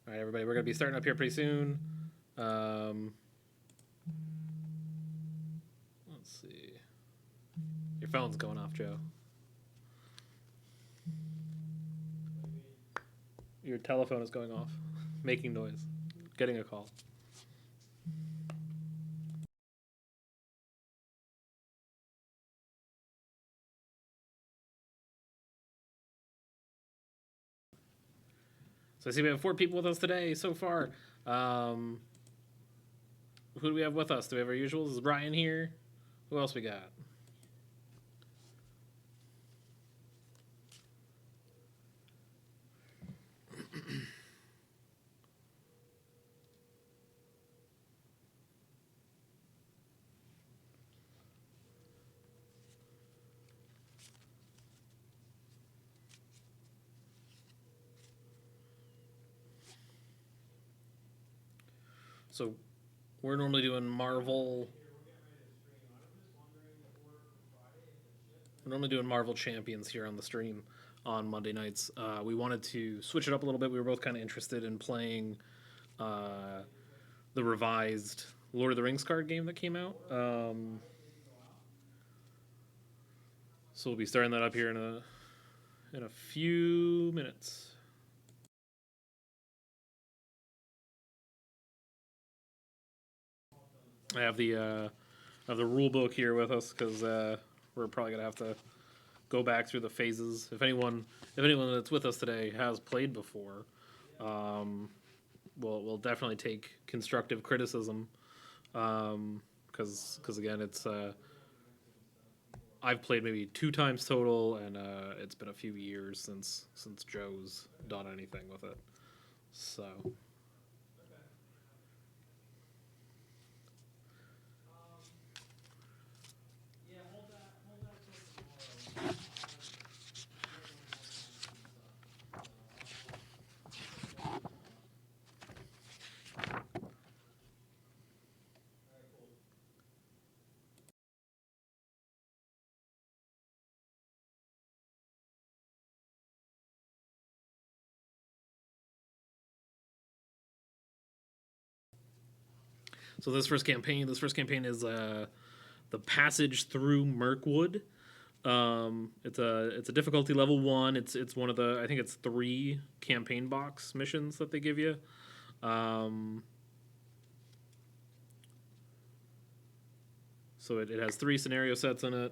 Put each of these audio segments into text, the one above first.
All right, everybody, we're going to be starting up here pretty soon. Let's see. Your phone's going off, Joe. Your telephone is going off, making noise, getting a call. So I see we have 4 people with us today so far. Who do we have with us? Do we have our usuals? Is Brian here? Who else we got? So we're normally doing Marvel. We're normally doing Marvel Champions here on the stream on Monday nights. We wanted to switch it up a little bit. We were both kind of interested in playing the revised Lord of the Rings card game that came out. So we'll be starting that up here in a few minutes. I have the rule book here with us because we're probably gonna have to go back through the phases. If anyone that's with us today has played before, we'll definitely take constructive criticism because again it's I've played maybe 2 times total, and it's been a few years since Joe's done anything with it. So. So this first campaign is the passage through Merckwood. It's a difficulty level 1. It's one of the, I think it's 3 campaign box missions that they give you. So it has 3 scenario sets in it.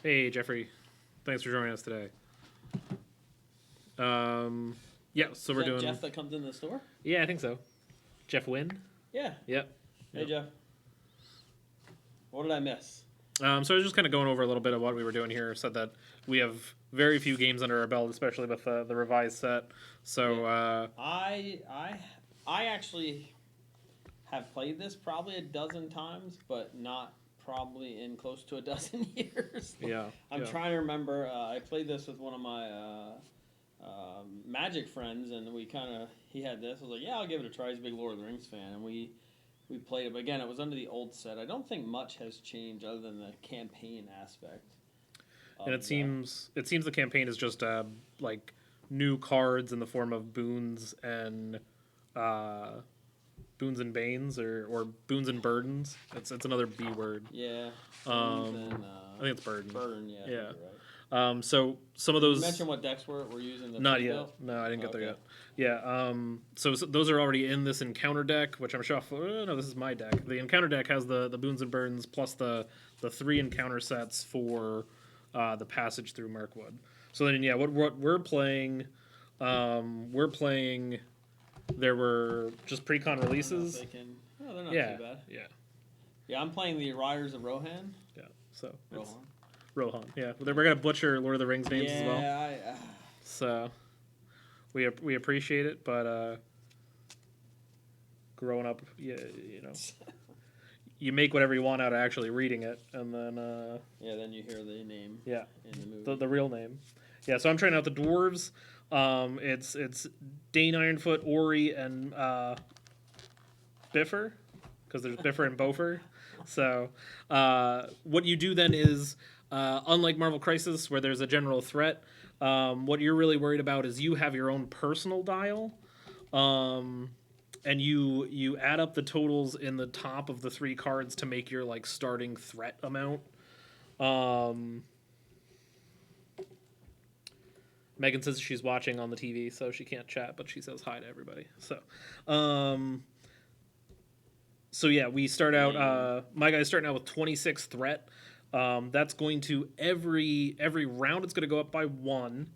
Hey Jeffrey, thanks for joining us today. Yeah, so we're doing Jeff that comes in the store. Yeah, I think so. Jeff Wynn? Yeah. Yep. Hey, Jeff. What did I miss? So I was just kind of going over a little bit of what we were doing here. Said that we have very few games under our belt, especially with the revised set. So I actually have played this probably a dozen times, but not probably in close to a dozen years. Yeah. I'm trying to remember. I played this with one of my Magic friends, and he had this. I was like, yeah, I'll give it a try. He's a big Lord of the Rings fan, and we played it. But again, it was under the old set. I don't think much has changed other than the campaign aspect. And it seems the campaign is just like new cards in the form of boons and banes or boons and burdens. It's another B word. Yeah. I think it's burden. Burden, yeah. Yeah. Right. So some of those. You mentioned what decks we're using. Not yet. Built? No, I didn't get there yet. Yeah. So those are already in this encounter deck, which I'm sure. No, this is my deck. The encounter deck has the boons and burdens plus the 3 encounter sets for the passage through Merckwood. So then, yeah, what we're playing, There were just pre-con releases. They're not too bad. Yeah, I'm playing the Riders of Rohan. Yeah. So Rohan. Yeah, we're gonna butcher Lord of the Rings names as well. Yeah. So we appreciate it, but growing up, you know, you make whatever you want out of actually reading it, and then then you hear the name. Yeah. In the movie. The real name. Yeah. So I'm trying out the dwarves. It's Dane Ironfoot, Ori, and Biffer, because there's Biffer and Bofer. So what you do then is, unlike Marvel Crisis, where there's a general threat, What you're really worried about is you have your own personal dial, and you add up the totals in the top of the 3 cards to make your like starting threat amount. Megan says she's watching on the TV, so she can't chat, but she says hi to everybody. So yeah, we start out. My guy's starting out with 26 threat. That's going to every round. It's going to go up by 1.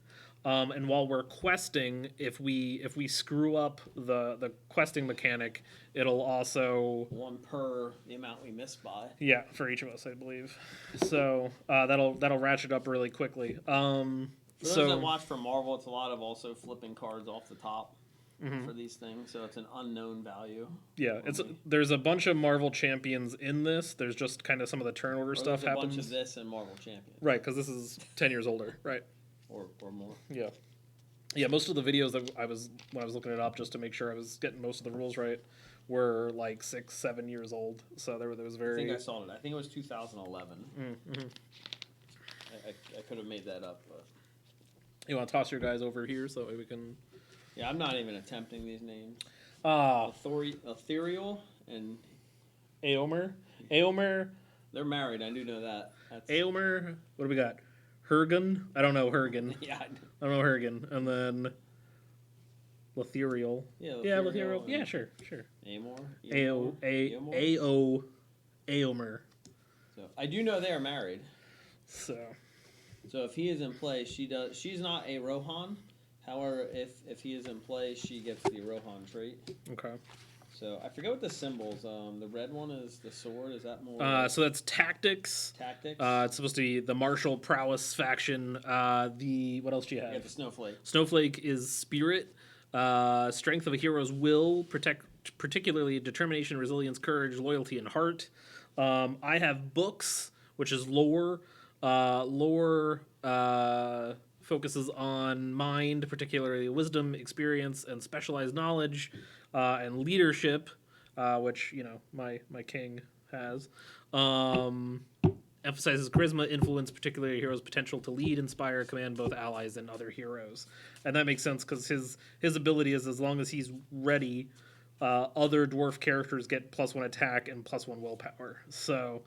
And while we're questing, if we screw up the questing mechanic, it'll also 1 per the amount we missed by. Yeah, for each of us, I believe. So that'll ratchet up really quickly. For those that watch for Marvel, it's a lot of also flipping cards off the top for these things, so it's an unknown value. Yeah, there's a bunch of Marvel champions in this. There's just kind of some of the turn order stuff happens. There's a bunch of this and Marvel champions. Right, because this is 10 years older, right? Or more. Yeah. Yeah, most of the videos that when I was looking it up just to make sure I was getting most of the rules right were like 6-7 years old. So there was very. I think I saw it. I think it was 2011. Mm-hmm. I could have made that up. But... You want to toss your guys over here so that way we can... Yeah, I'm not even attempting these names. Ethereal and... Aomer. They're married, I do know that. Aomer. What do we got? Hergen? I don't know Hergen. Yeah, I don't know Hergen. And then... Letherial. Yeah, Letherial. Yeah, sure. Amor? Aomer. So, I do know they are married. So if he is in play, she's not a Rohan. However, if he is in play, she gets the Rohan trait. Okay. So I forget what the symbols. The red one is the sword. Is that more? So that's tactics. Tactics. It's supposed to be the martial prowess faction. What else do you have? Yeah, the snowflake. Snowflake is spirit. Strength of a hero's will, particularly determination, resilience, courage, loyalty, and heart. I have books, which is lore. Lore focuses on mind, particularly wisdom, experience, and specialized knowledge, and leadership, which my king has. Emphasizes charisma, influence, particularly a hero's potential to lead, inspire, command both allies and other heroes, and that makes sense because his ability is as long as he's ready, other dwarf characters get +1 attack and +1 willpower. So.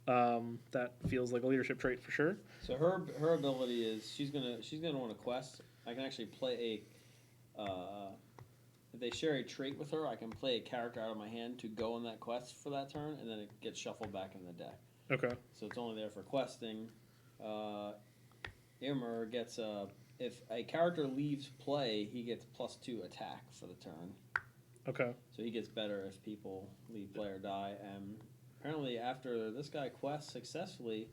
That feels like a leadership trait for sure. So her ability is she's gonna want to quest. I can actually play if they share a trait with her, I can play a character out of my hand to go on that quest for that turn, and then it gets shuffled back in the deck. Okay. So it's only there for questing. Irmer gets if a character leaves play, he gets +2 attack for the turn. Okay. So he gets better if people leave play or die. And apparently, after this guy quests successfully,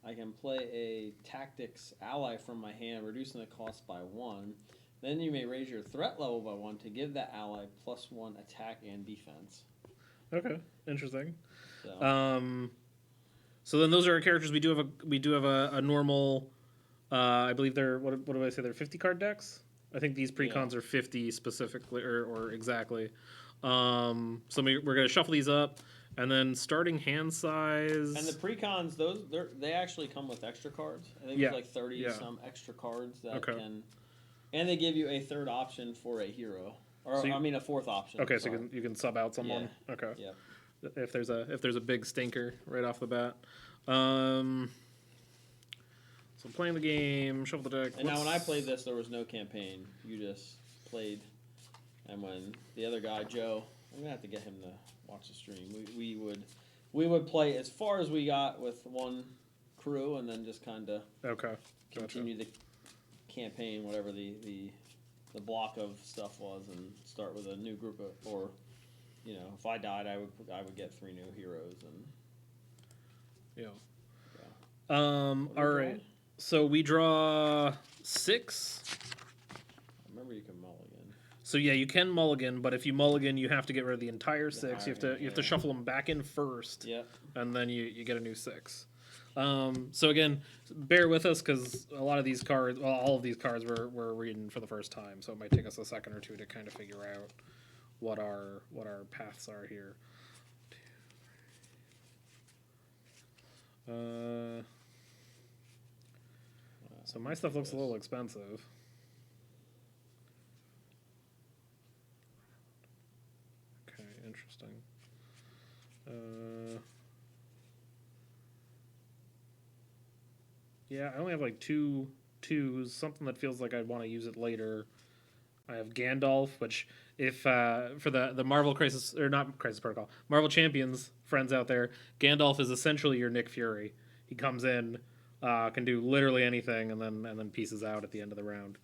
I can play a tactics ally from my hand, reducing the cost by 1. Then you may raise your threat level by 1 to give that ally +1 attack and defense. Okay, interesting. So, so then those are our characters. We do have a normal. I believe they're what do I say? They're 50 card decks. I think these precons are 50 specifically or exactly. So we're gonna shuffle these up. And then starting hand size. And the precons, they actually come with extra cards. I think there's like 30 some extra cards that can, and they give you a third option for a hero, or a fourth option. Okay, so you can sub out someone. Yeah. Okay. Yeah. If there's a big stinker right off the bat. So playing the game, shuffle the deck. And now when I played this, there was no campaign. You just played, and when the other guy Joe, I'm gonna have to get him to watch the stream. We would play as far as we got with one crew, and then just kind of continue the campaign, whatever the block of stuff was, and start with a new group of, or if I died, I would get 3 new heroes and All right. So we draw 6. I remember you can mulligan. So yeah, you can mulligan, but if you mulligan, you have to get rid of the entire 6. You have to shuffle them back in first. Yep. And then you get a new 6. So again, bear with us because a lot of these cards, well, all of these cards we're reading for the first time, so it might take us a second or two to kind of figure out what our paths are here. So my stuff looks a little expensive. Okay, interesting. Yeah, I only have like two twos, something that feels like I'd want to use it later. I have Gandalf, which if for the Marvel Crisis or not Crisis Protocol, Marvel Champions friends out there, Gandalf is essentially your Nick Fury. He comes in, can do literally anything, and then pieces out at the end of the round.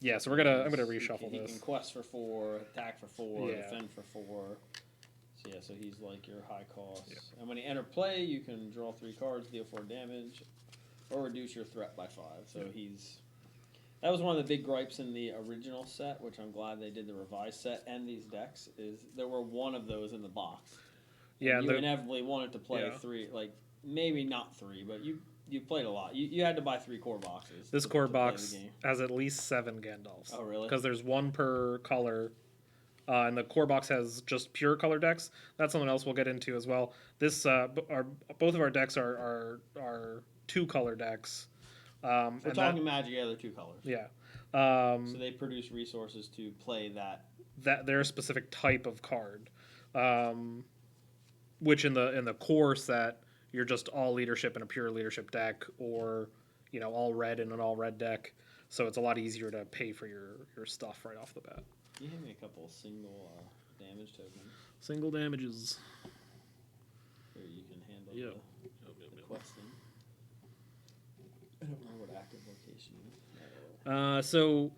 Yeah, so I'm gonna reshuffle He this. can quest for 4, attack for 4, Yeah. defend for 4. So yeah, so he's like your high cost. Yeah. And when you enter play, you can draw 3 cards, deal 4 damage, or reduce your threat by 5. So that was one of the big gripes in the original set, which I'm glad they did the revised set and these decks. Is there were one of those in the box. Yeah, and you inevitably wanted to play 3, like maybe not 3, but you played a lot. You had to buy 3 core boxes. This core box has at least 7 Gandalfs. Oh really? Because there's one per color. And the core box has just pure color decks. That's something else we'll get into as well. This both of our decks are 2 color decks. We're talking Magic, yeah, they're 2 colors. Yeah. So they produce resources to play that their specific type of card, which in the core set you're just all leadership in a pure leadership deck, or all red in an all red deck. So it's a lot easier to pay for your stuff right off the bat. You give me a couple single damage tokens. Single damages. Here you can handle the questing. I don't know what active location is. So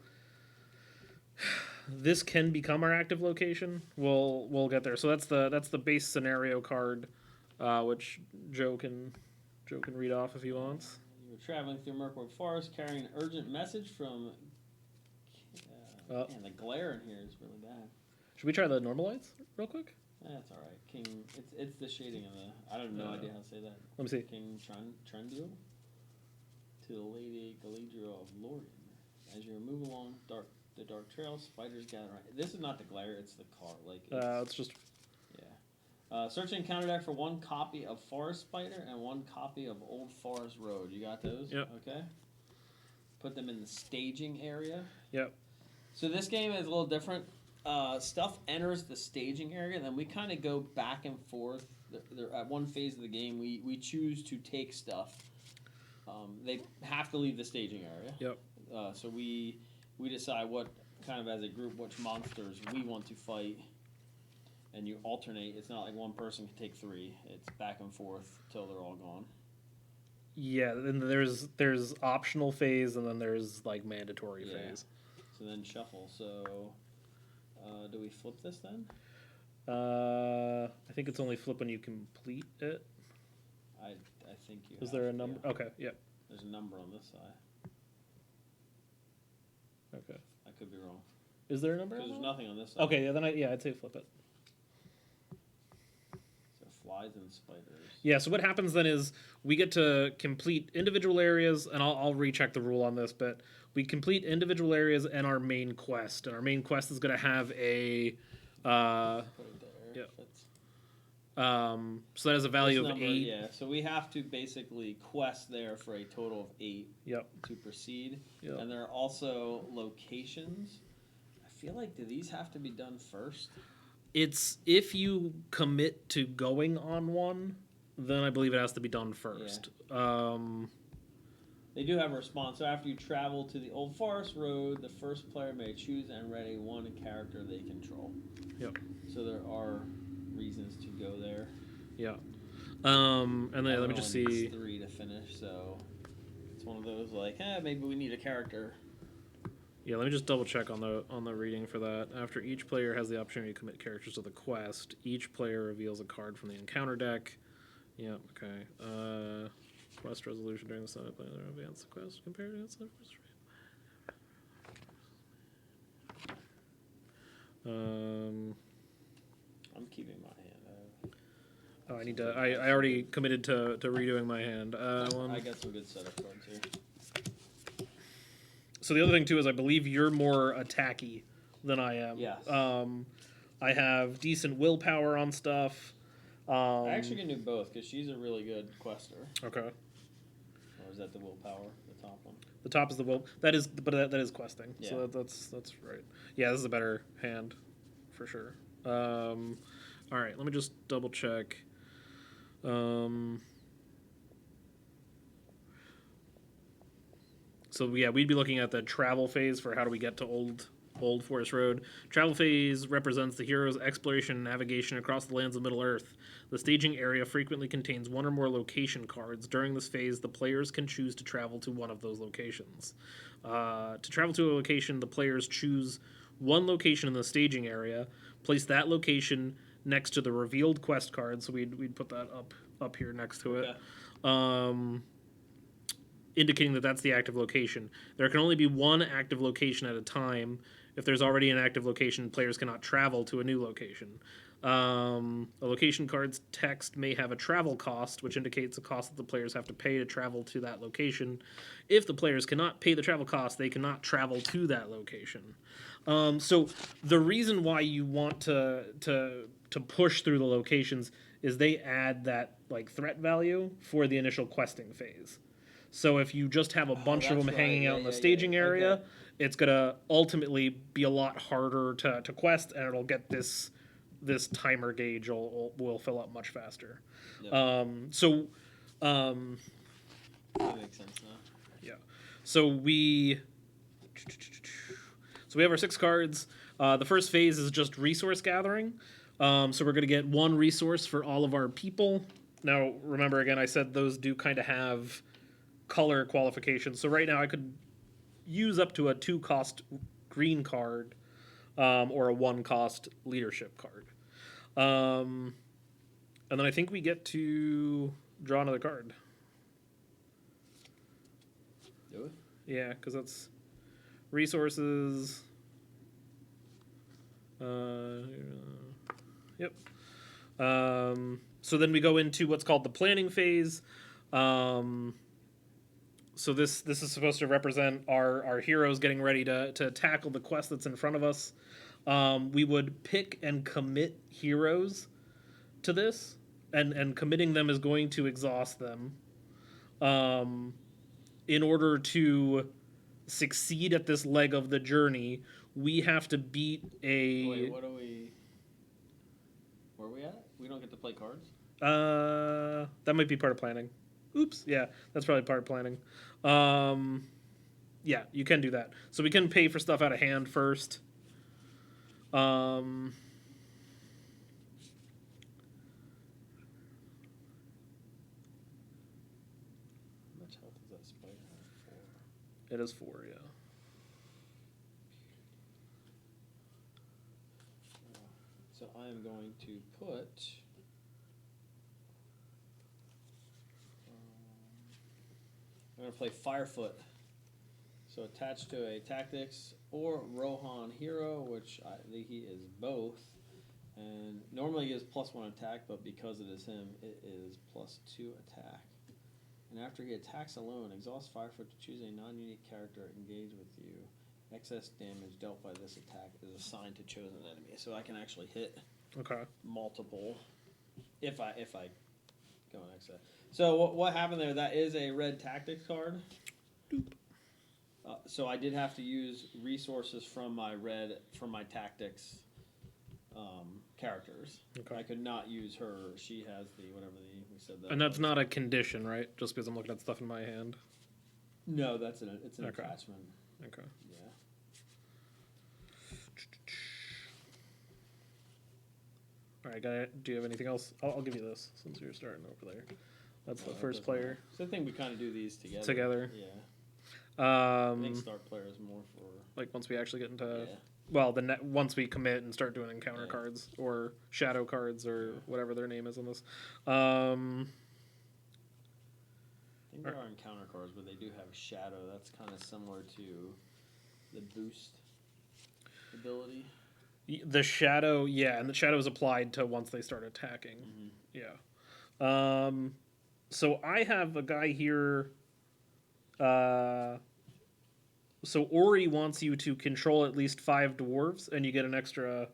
this can become our active location. We'll get there. So that's the base scenario card, which Joe can read off if he wants. You were traveling through Merckwood Forest carrying an urgent message from. Man, the glare in here is really bad. Should we try the normal lights real quick? That's all right. King, it's the shading of the. I have no idea how to say that. Let me see. King Trendil to the Lady Galadriel of Lorien. As you move along the dark trail, spiders gather around. This is not the glare; it's the car. It's just. Yeah. Search and counter deck for 1 copy of Forest Spider and 1 copy of Old Forest Road. You got those? Yep. Okay. Put them in the staging area. Yep. So this game is a little different. Stuff enters the staging area, and then we kind of go back and forth. At one phase of the game, we choose to take stuff. They have to leave the staging area. Yep. So we decide what kind of as a group which monsters we want to fight, and you alternate. It's not like one person can take 3. It's back and forth till they're all gone. Yeah, and there's optional phase, and then there's like mandatory phase. So then shuffle. So, do we flip this then? I think it's only flip when you complete it. I think you. Is there a number? Yeah. Okay, yeah. There's a number on this side. Okay. I could be wrong. Is there a number? Because there's nothing on this side. Okay, yeah. Then I'd say flip it. So flies and spiders. Yeah. So what happens then is we get to complete individual areas, and I'll recheck the rule on this, but. We complete individual areas and our main quest. And our main quest is going to have a... Put it there. Yeah. So that has a value of 8. Yeah, so we have to basically quest there for a total of 8 to proceed. Yep. And there are also locations. I feel like, do these have to be done first? It's if you commit to going on one, then I believe it has to be done first. Yeah. They do have a response. So after you travel to the Old Forest Road, the first player may choose and ready 1 character they control. Yep. So there are reasons to go there. Yeah. And then let me just see. 3 to finish, so it's one of those like, maybe we need a character. Yeah, let me just double check on the reading for that. After each player has the opportunity to commit characters to the quest, each player reveals a card from the encounter deck. Yeah. Okay. Quest resolution during the summit player advance the quest compared to its first I'm keeping my hand. I need to. I already committed to redoing my hand. I got some good setup cards here. So the other thing too is I believe you're more attacky than I am. Yes. I have decent willpower on stuff. I actually can do both because she's a really good quester. Okay. Or is that the willpower, the top one? The top is the will. That is, but that is questing. Yeah. So that's right. Yeah, this is a better hand, for sure. All right, let me just double check. So yeah, we'd be looking at the travel phase for how do we get to Old Forest Road. Travel phase represents the hero's exploration and navigation across the lands of Middle Earth. The staging area frequently contains one or more location cards. During this phase, the players can choose to travel to one of those locations. To travel to a location, the players choose one location in the staging area, place that location next to the revealed quest card. So we'd put that up here next to it. Indicating that that's the active location. There can only be one active location at a time. If there's already an active location, players cannot travel to a new location. A location card's text may have a travel cost, which indicates the cost that the players have to pay to travel to that location. If the players cannot pay the travel cost, they cannot travel to that location. So the reason why you want to push through the locations is they add that like threat value for the initial questing phase. So if you just have a bunch of them hanging out in the staging area, it's gonna ultimately be a lot harder to quest, and it'll get this timer gauge will fill up much faster. Yep. That makes sense now. Yeah. So we have our 6 cards. The first phase is just resource gathering. So we're gonna get 1 resource for all of our people. Now remember again, I said those do kind of have color qualifications. So right now I could use up to a 2-cost green card or a 1-cost leadership card. And then I think we get to draw another card. Do we? Yeah, because that's resources. Yep. So then we go into what's called the planning phase. So this is supposed to represent our heroes getting ready to tackle the quest that's in front of us. We would pick and commit heroes to this, and committing them is going to exhaust them. In order to succeed at this leg of the journey, we have to beat a... Wait, what are we... Where are we at? We don't get to play cards? That might be part of planning. Oops, yeah, that's probably part of planning. Yeah, you can do that. So we can pay for stuff out of hand first. How much health does that spider have? 4. It is 4, yeah. So I am going to put... I'm going to play Firefoot. So attached to a Tactics or Rohan hero, which I think he is both. And normally he gives +1 attack, but because it is him, it is +2 attack. And after he attacks alone, exhaust Firefoot to choose a non-unique character engage with you. Excess damage dealt by this attack is assigned to chosen enemy. So I can actually hit multiple if I go in excess. So what happened there? That is a red tactics card. So I did have to use resources from my tactics characters. Okay. I could not use her. She has we said that. And that's not a condition, right? Just because I'm looking at stuff in my hand. No, it's an attachment. Okay. Yeah. All right, guy. Do you have anything else? I'll give you this since you're starting over there. That's the first player. So I think we kind of do these together. Yeah. I think start players more for like once we actually get into once we commit and start doing encounter cards or shadow cards or whatever their name is on this. I think there are encounter cards, but they do have shadow. That's kind of similar to the boost ability. The shadow, and the shadow is applied to once they start attacking. Mm-hmm. Yeah. So I have a guy here. So Ori wants you to control at least 5 dwarves, and you get an extra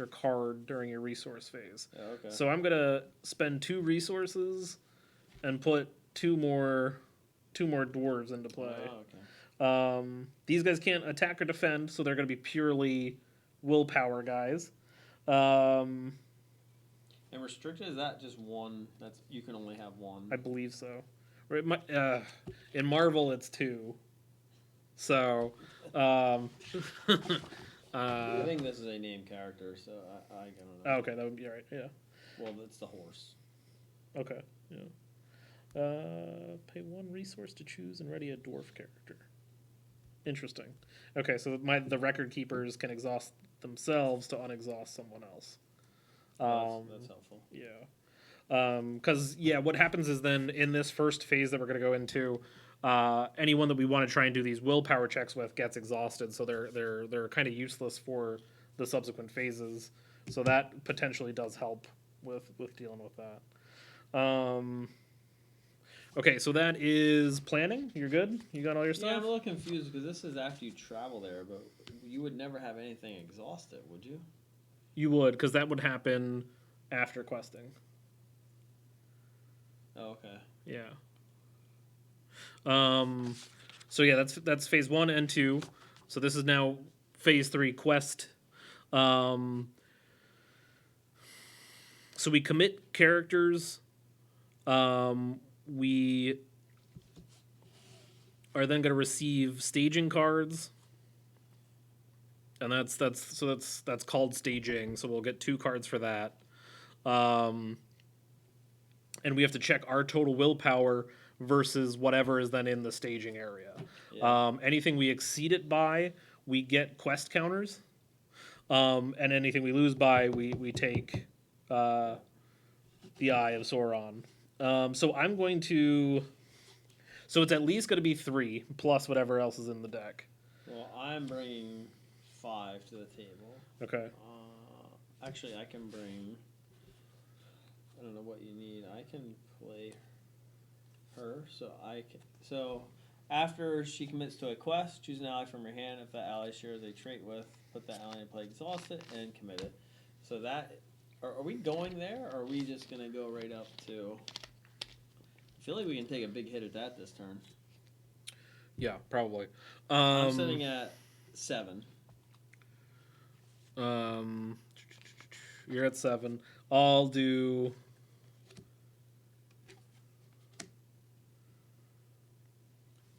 card during your resource phase. Oh, okay. So I'm gonna spend 2 resources and put 2 more 2 more dwarves into play. Oh, okay. These guys can't attack or defend, so they're going to be purely willpower guys. Um, And restricted, is that just one? That's you can only have one. I believe so. In Marvel, it's 2. So, I think this is a named character, so I don't know. okay, that would be all right. Yeah. Well, that's the horse. Okay. Yeah. Pay 1 resource to choose and ready a dwarf character. Interesting. Okay, so the record keepers can exhaust themselves to unexhaust someone else. That's helpful. Yeah. Because what happens is then in this first phase that we're going to go into, anyone that we want to try and do these willpower checks with gets exhausted, so they're kind of useless for the subsequent phases. So that potentially does help with dealing with that. Okay, so that is planning. You're good. You got all your stuff. Yeah, I'm a little confused because this is after you travel there, but you would never have anything exhausted, would you? You would, because that would happen after questing. Oh, okay. Yeah. So yeah, that's phase 1 and 2. So this is now phase 3 quest. So we commit characters. We are then going to receive staging cards. And that's called staging. So we'll get 2 cards for that. And we have to check our total willpower versus whatever is then in the staging area. Yeah. Anything we exceed it by, we get quest counters. And anything we lose by, we take the Eye of Sauron. So I'm going to... So it's at least going to be 3, plus whatever else is in the deck. Well, I'm bringing 5 to the table. Okay. Actually, I can bring... I don't know what you need. I can play her, so after she commits to a quest, choose an ally from your hand. If that ally shares a trait with, put that ally in play, exhaust it, and commit it. So that... Are we going there, or are we just going to go right up to... I feel like we can take a big hit at that this turn. Yeah, probably. I'm sitting at 7. You're at 7. I'll do...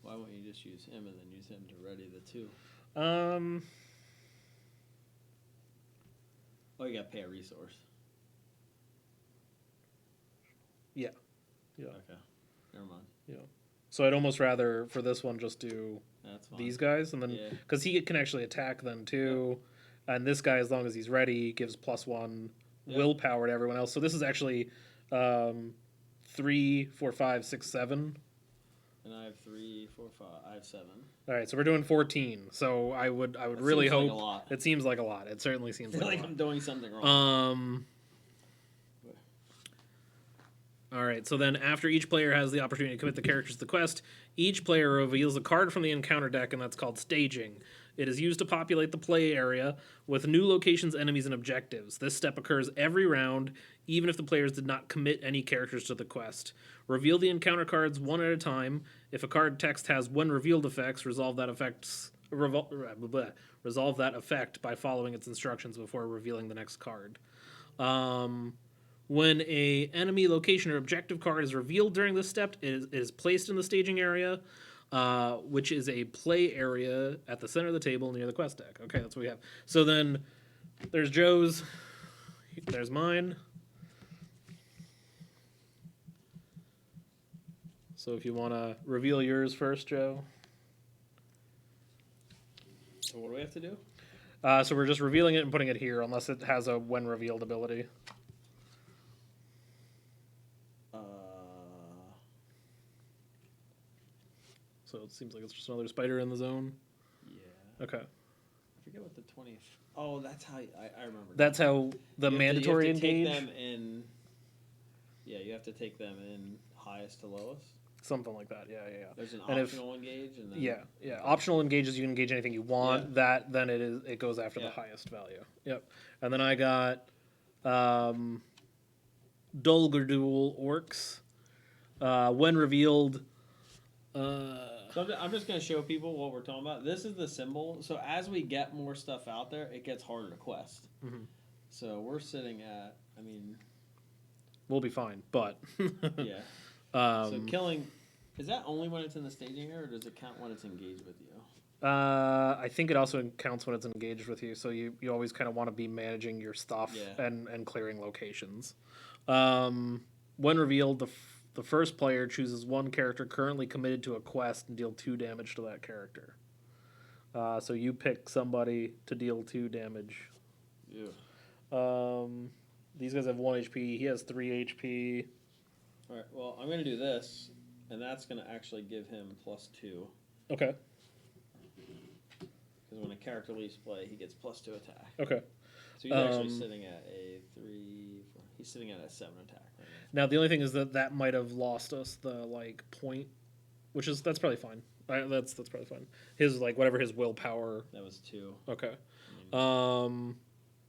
Why won't you just use him and then use him to ready the 2? Oh, you got to pay a resource. Yeah. Okay. Never mind. Yeah. So I'd almost rather, for this one, just do these guys. And then, because he can actually attack then, too. Yeah. And this guy, as long as he's ready, gives +1 willpower to everyone else. So this is actually 3, 4, 5, 6, 7. And I have 3, 4, 5. I have 7. All right, so we're doing 14. So I would really hope... Like a lot. It seems like a lot. It certainly seems like a lot. I'm doing something wrong. All right, so then after each player has the opportunity to commit the characters to the quest, each player reveals a card from the encounter deck, and that's called staging. It is used to populate the play area with new locations, enemies, and objectives. This step occurs every round, even if the players did not commit any characters to the quest. Reveal the encounter cards one at a time. If a card text has when revealed effects, resolve that effect by following its instructions before revealing the next card. When a enemy location or objective card is revealed during this step, it is placed in the staging area, which is a play area at the center of the table near the quest deck. Okay, that's what we have. So then there's Joe's. There's mine. So if you want to reveal yours first, Joe. So what do we have to do? So we're just revealing it and putting it here, unless it has a when revealed ability. So it seems like it's just another spider in the zone. Yeah. Okay. I forget what the 20... Oh, that's how... I remember. That's how the mandatory you have to engage? Take them in... Yeah, you have to take them in highest to lowest. Something like that, yeah. There's an optional engage, and then... Yeah. Optional engages, you can engage anything you want. Yeah. That, then it goes after the highest value. Yep. And then I got Dulgerdul Orcs. When revealed... So I'm just going to show people what we're talking about. This is the symbol. So as we get more stuff out there, it gets harder to quest. Mm-hmm. So we're sitting at, I mean... We'll be fine, but... yeah. So killing... Is that only when it's in the staging area, or does it count when it's engaged with you? I think it also counts when it's engaged with you, so you always kind of want to be managing your stuff and clearing locations. When revealed, the first player chooses one character currently committed to a quest and deal 2 damage to that character. So you pick somebody to deal 2 damage. Yeah. These guys have 1 HP. He has 3 HP. All right. Well, I'm going to do this, and that's going to actually give him +2. Okay. Because when a character leaves play, he gets +2 attack. Okay. So he's actually sitting at a 3, 4. He's sitting at a 7 attack right now. The only thing is that might have lost us the point, that's probably fine. That's probably fine. His whatever his willpower. That was 2. Okay. All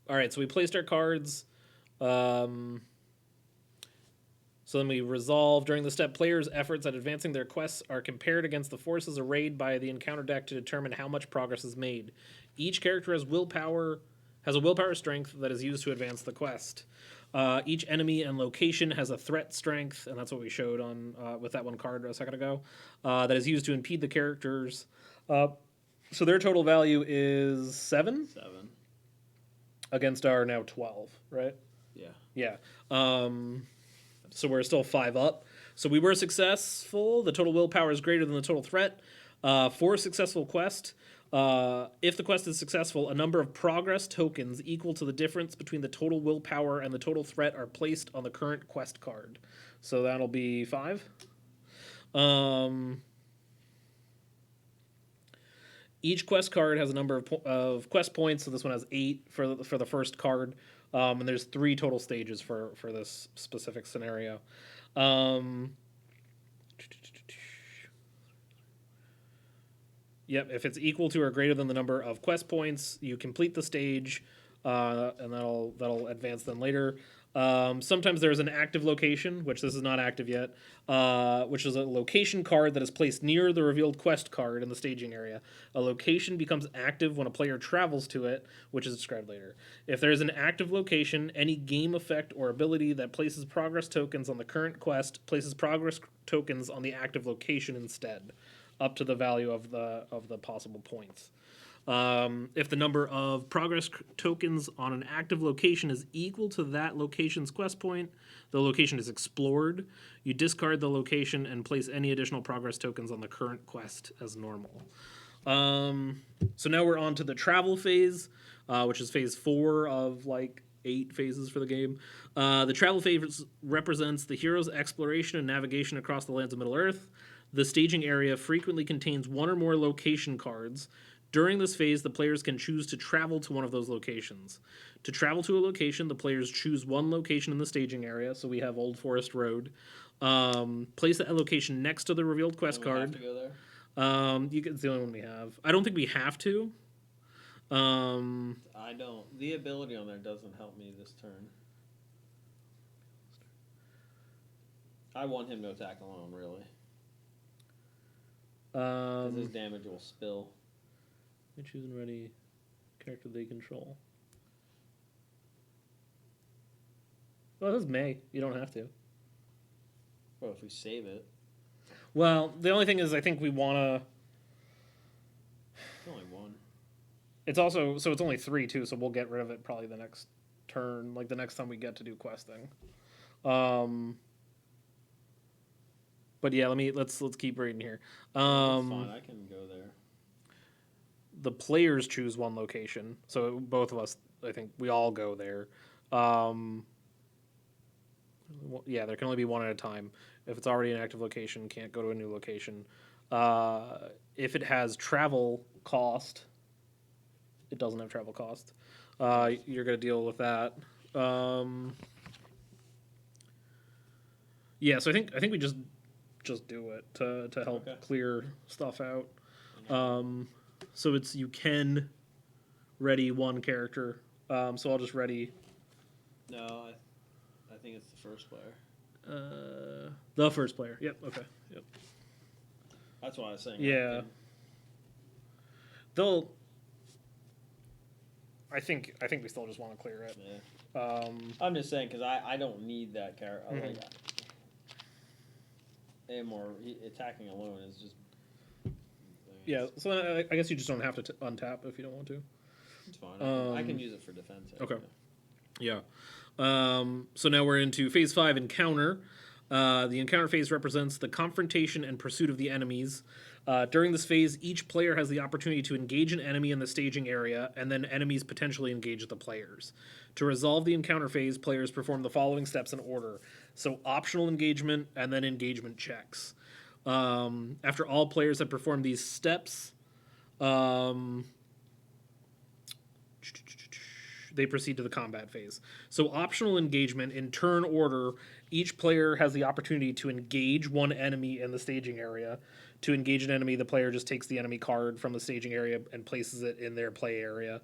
right. So we placed our cards. So then we resolve. During the step, players' efforts at advancing their quests are compared against the forces arrayed by the encounter deck to determine how much progress is made. Each character has a willpower strength that is used to advance the quest. Each enemy and location has a threat strength, and that's what we showed on with that one card a second ago, that is used to impede the characters. So their total value is 7? 7. Against our now 12, right? Yeah. Yeah. So we're still 5 up. So we were successful. The total willpower is greater than the total threat. For a successful quest, if the quest is successful, a number of progress tokens equal to the difference between the total willpower and the total threat are placed on the current quest card. So that'll be 5. Each quest card has a number of quest points. So this one has 8 for the first card. And there's 3 total stages for this specific scenario. Yep, if it's equal to or greater than the number of quest points, you complete the stage, and that'll advance them later. Sometimes there's an active location, which this is not active yet, which is a location card that is placed near the revealed quest card in the staging area. A location becomes active when a player travels to it, which is described later. If there is an active location, any game effect or ability that places progress tokens on the current quest places progress tokens on the active location instead, up to the value of the possible points. If the number of progress tokens on an active location is equal to that location's quest point, the location is explored. You discard the location and place any additional progress tokens on the current quest as normal. So now we're on to the travel phase, which is phase 4 of 8 phases for the game. The travel phase represents the hero's exploration and navigation across the lands of Middle-earth. The staging area frequently contains 1 or more location cards. During this phase, the players can choose to travel to one of those locations. To travel to a location, the players choose 1 location in the staging area, so we have Old Forest Road. Place that location next to the revealed quest card. Have to go there? It's the only one we have. I don't think we have to. I don't. The ability on there doesn't help me this turn. I want him to attack alone, really. Because his damage will spill. They choose and ready character they control. Well, this is May. You don't have to. Well, if we save it. Well, the only thing is, I think we want to. Only 1. It's also it's only 3 too, so we'll get rid of it probably the next turn, the next time we get to do questing. But yeah, let's keep reading here. That's fine. I can go there. The players choose 1 location, so both of us, I think, we all go there. Yeah, there can only be 1 at a time. If it's already an active location, can't go to a new location. If it has travel cost, it doesn't have travel cost. You're going to deal with that. Yeah, so I think we just do it to help clear stuff out. So you can ready 1 character. So I'll just ready. No, I think it's the first player. The first player. Yep. Okay. Yep. That's what I was saying. Yeah. They'll. I think we still just want to clear it. Yeah. I'm just saying because I don't need that character. Mm-hmm. Like, him or attacking alone is just. Yeah, so I guess you just don't have to untap if you don't want to. It's fine. I can use it for defense. Okay. Yeah. So now we're into phase 5, encounter. The encounter phase represents the confrontation and pursuit of the enemies. During this phase, each player has the opportunity to engage an enemy in the staging area, and then enemies potentially engage the players. To resolve the encounter phase, players perform the following steps in order. So optional engagement, and then engagement checks. After all players have performed these steps, they proceed to the combat phase. So optional engagement, in turn order, each player has the opportunity to engage one enemy in the staging area. To engage an enemy, the player just takes the enemy card from the staging area and places it in their play area.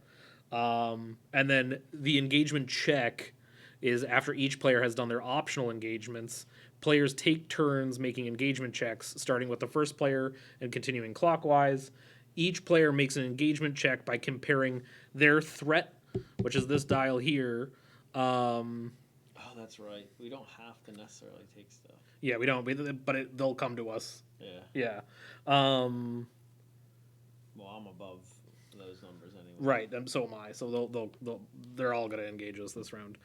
And then the engagement check is after each player has done their optional engagements. Players take turns making engagement checks, starting with the first player and continuing clockwise. Each player makes an engagement check by comparing their threat, which is this dial here. Oh, that's right. We don't have to necessarily take stuff. Yeah, we don't, but they'll come to us. Yeah. Yeah. Well, I'm above those numbers anyway. Right, and so am I. So they're all going to engage us this round.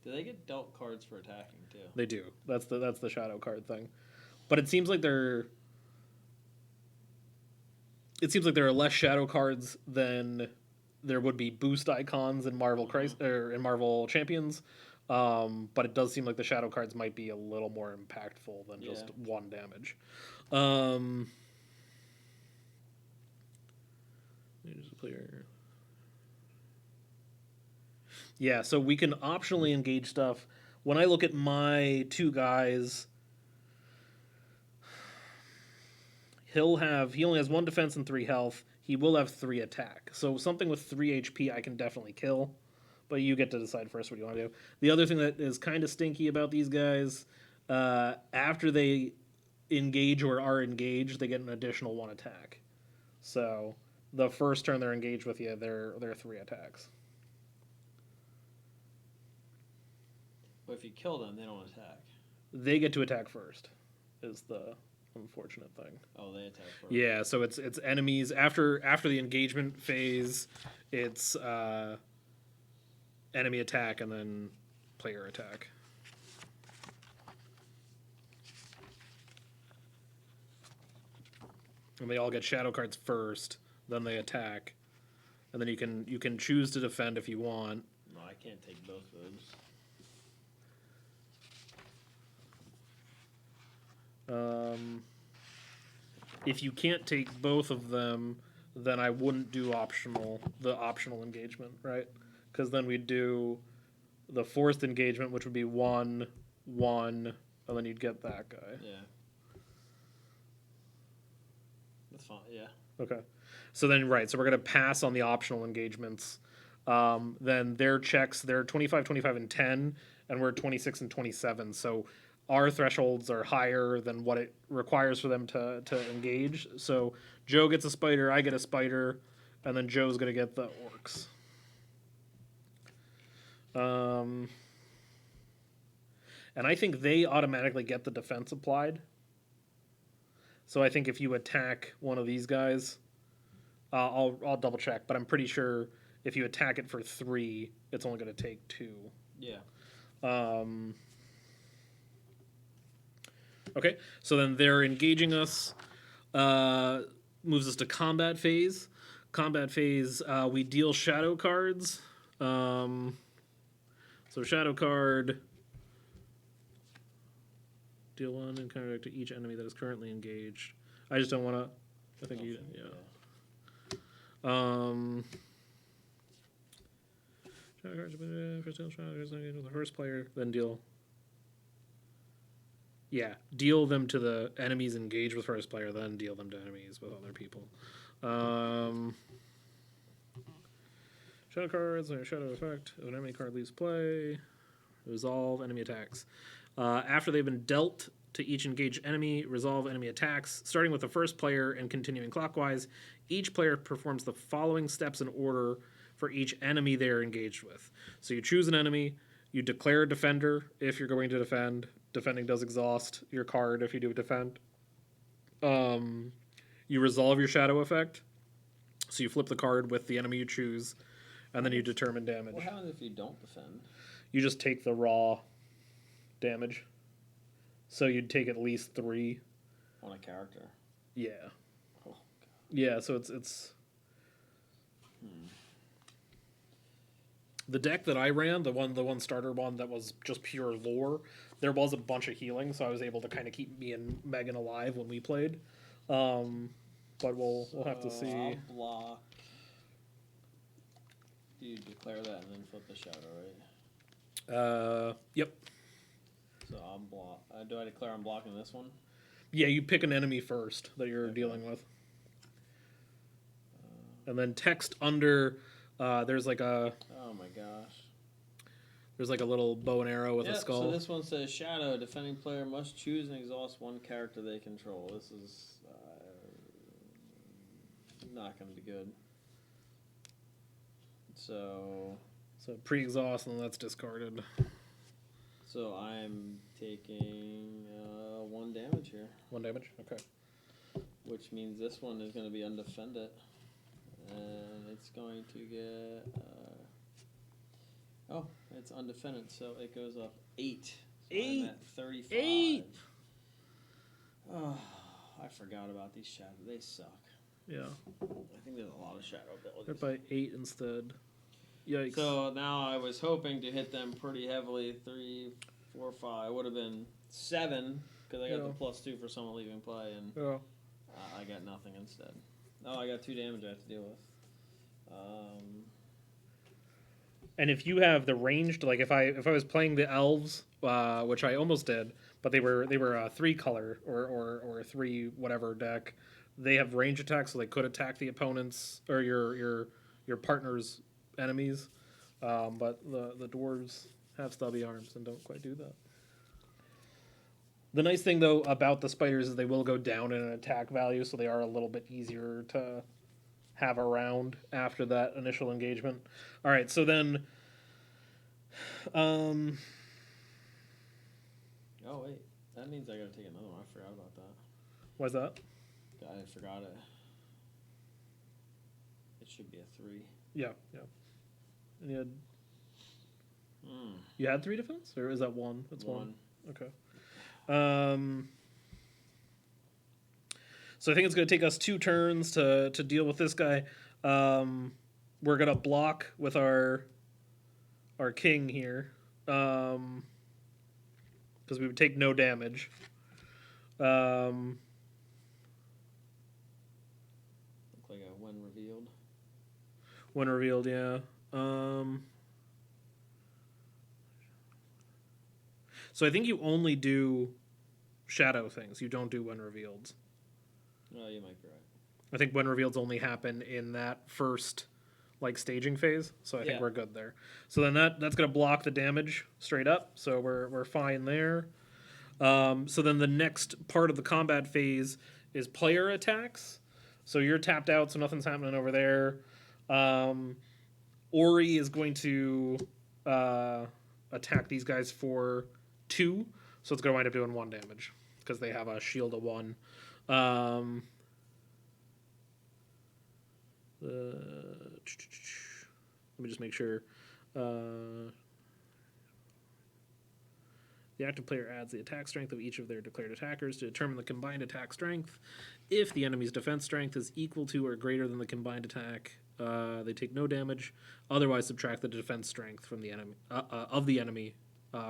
Do they get dealt cards for attacking too? They do. That's the shadow card thing. But it seems like there are less shadow cards than there would be boost icons in Marvel or in Marvel Champions. But it does seem like the shadow cards might be a little more impactful than just 1 damage. Player. Yeah, so we can optionally engage stuff. When I look at my 2 guys, he only has 1 defense and 3 health. He will have 3 attack. So something with 3 HP I can definitely kill. But you get to decide first what you want to do. The other thing that is kind of stinky about these guys, after they engage or are engaged, they get an additional 1 attack. So the first turn they're engaged with you, they're 3 attacks. But if you kill them, they don't attack. They get to attack first, is the unfortunate thing. Oh, they attack first. Yeah, so it's enemies after the engagement phase. It's enemy attack and then player attack. And they all get shadow cards first, then they attack, and then you can choose to defend if you want. No, I can't take both of those. If you can't take both of them, then I wouldn't do the optional engagement, right? Because then we'd do the forced engagement, which would be 1, 1, and then you'd get that guy. Yeah. That's fine, yeah. Okay. So then, right, so we're going to pass on the optional engagements. Then their checks, they're 25, 25, and 10, and we're 26 and 27. So our thresholds are higher than what it requires for them to engage. So Joe gets a spider, I get a spider, and then Joe's going to get the orcs. And I think they automatically get the defense applied. So I think if you attack one of these guys, I'll double check, but I'm pretty sure if you attack it for 3, it's only going to take 2. Yeah. Okay, so then they're engaging us. Moves us to combat phase. Combat phase, we deal shadow cards. So shadow card, deal 1 and counter to each enemy that is currently engaged. I just don't want to. I think you. Yeah. Shadow cards. First deal shadow cards with the first player, then deal. Yeah, deal them to the enemies engaged with first player, then deal them to enemies with other people. Shadow cards, shadow effect. If an enemy card leaves play, resolve enemy attacks. After they've been dealt to each engaged enemy, resolve enemy attacks. Starting with the first player and continuing clockwise, each player performs the following steps in order for each enemy they are engaged with. So you choose an enemy, you declare a defender if you're going to defend. Defending does exhaust your card if you do defend. You resolve your shadow effect. So you flip the card with the enemy you choose, and then you determine damage. What happens if you don't defend? You just take the raw damage. So you'd take at least 3 on a character. Yeah. Oh, God. Yeah. So it's. The deck that I ran, the one starter one that was just pure lore, there was a bunch of healing, so I was able to kind of keep me and Megan alive when we played. But we'll have to see. I'll block. You declare that and then flip the shadow, right? Yep. So I'll block. Do I declare I'm blocking this one? Yeah, you pick an enemy first that you're dealing with, and then text under. There's like a. Oh my gosh. There's like a little bow and arrow with a skull. So this one says shadow. Defending player must choose and exhaust one character they control. This is not going to be good. So pre-exhaust, and that's discarded. So I'm taking 1 damage here. 1 damage? Okay. Which means this one is going to be undefended. And it's going to get... it's undefended, so it goes up 8. So 8? I'm at 35. 8! Oh, I forgot about these shadows. They suck. Yeah. I think there's a lot of shadow abilities. They're by 8 instead. Yikes. So now I was hoping to hit them pretty heavily. 3, 4, 5. Would have been 7 because I got the +2 for someone leaving play, and I got nothing instead. Oh, I got 2 damage I have to deal with. And if you have the ranged, like if I was playing the elves, which I almost did, but they were a 3 color or a 3 whatever deck. They have range attacks, so they could attack the opponents or your partner's enemies. But the dwarves have stubby arms and don't quite do that. The nice thing though about the spiders is they will go down in an attack value, so they are a little bit easier to have around after that initial engagement. All right, so then. Oh wait, that means I gotta take another one. I forgot about that. Why's that? I forgot it. It should be a 3. Yeah. And you had 3 defense, or is that 1? That's 1. Okay. So I think it's going to take us 2 turns to deal with this guy. We're going to block with our king here, because we would take no damage. Look like a when revealed. When revealed, yeah. So I think you only do shadow things. You don't do when revealed. Oh, you might be right. I think when reveals only happen in that first staging phase, so I think we're good there. So then that's going to block the damage straight up, so we're fine there. So then the next part of the combat phase is player attacks. So you're tapped out, so nothing's happening over there. Ori is going to attack these guys for 2, so it's going to wind up doing 1 damage because they have a shield of 1. Let me just make sure. The active player adds the attack strength of each of their declared attackers to determine the combined attack strength. If the enemy's defense strength is equal to or greater than the combined attack, they take no damage. Otherwise, subtract the defense strength from the enemy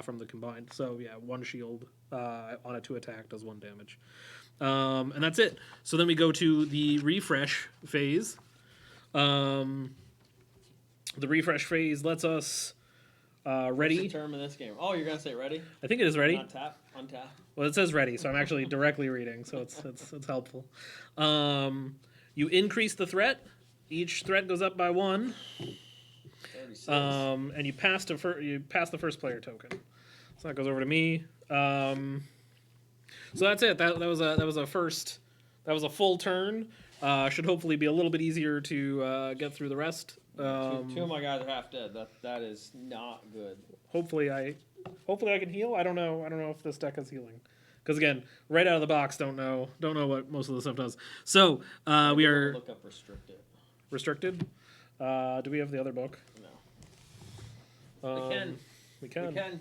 from the combined. So yeah, 1 shield on a 2 attack does 1 damage, and that's it. So then we go to the refresh phase. The refresh phase lets us ready. What's the term of this game? Oh, you're gonna say ready? I think it is ready. Untap. Well, it says ready, so I'm actually directly reading, so it's helpful. You increase the threat. Each threat goes up by 1. 36. And you pass the first player token. So that goes over to me. So that's it. That was a first. That was a full turn. Should hopefully be a little bit easier to get through the rest. Two of my guys are half dead. That is not good. Hopefully I can heal. I don't know if this deck is healing. Because again, right out of the box, don't know what most of the stuff does. So we are look up restricted. Restricted. Do we have the other book? No. We can. We can.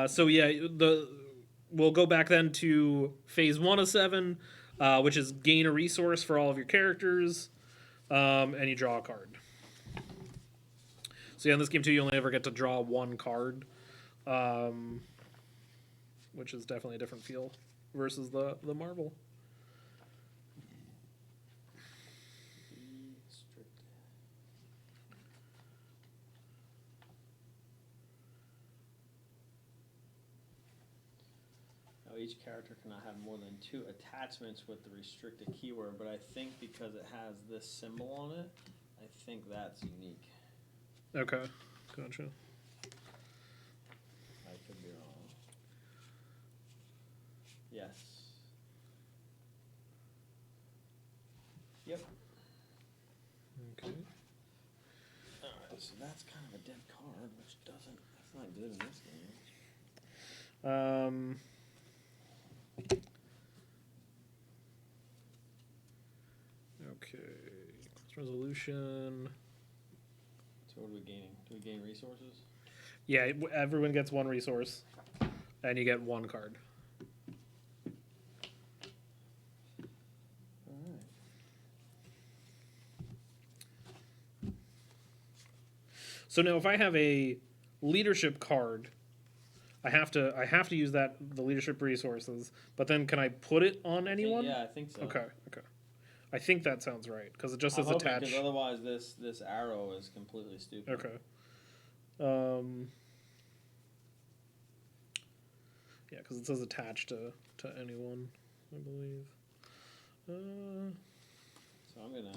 So yeah, we'll go back then to phase 1 of 7, which is gain a resource for all of your characters, and you draw a card. So yeah, in this game too, you only ever get to draw one card, which is definitely a different feel versus the Marvel. Each character cannot have more than 2 attachments with the restricted keyword, but I think because it has this symbol on it, I think that's unique. Okay, gotcha. I could be wrong. Yes. Yep. Okay. Alright, so that's kind of a dead card, which that's not good in this game. Okay. Resolution. So what are we gaining? Do we gain resources? Yeah, everyone gets 1 resource, and you get 1 card. Alright. So now if I have a leadership card, I have to use the leadership resources, but then can I put it on anyone? Yeah, I think so. Okay. I think that sounds right because it just says attach. Because otherwise, this arrow is completely stupid. Okay. Yeah, because it says attach to anyone, I believe. So I'm gonna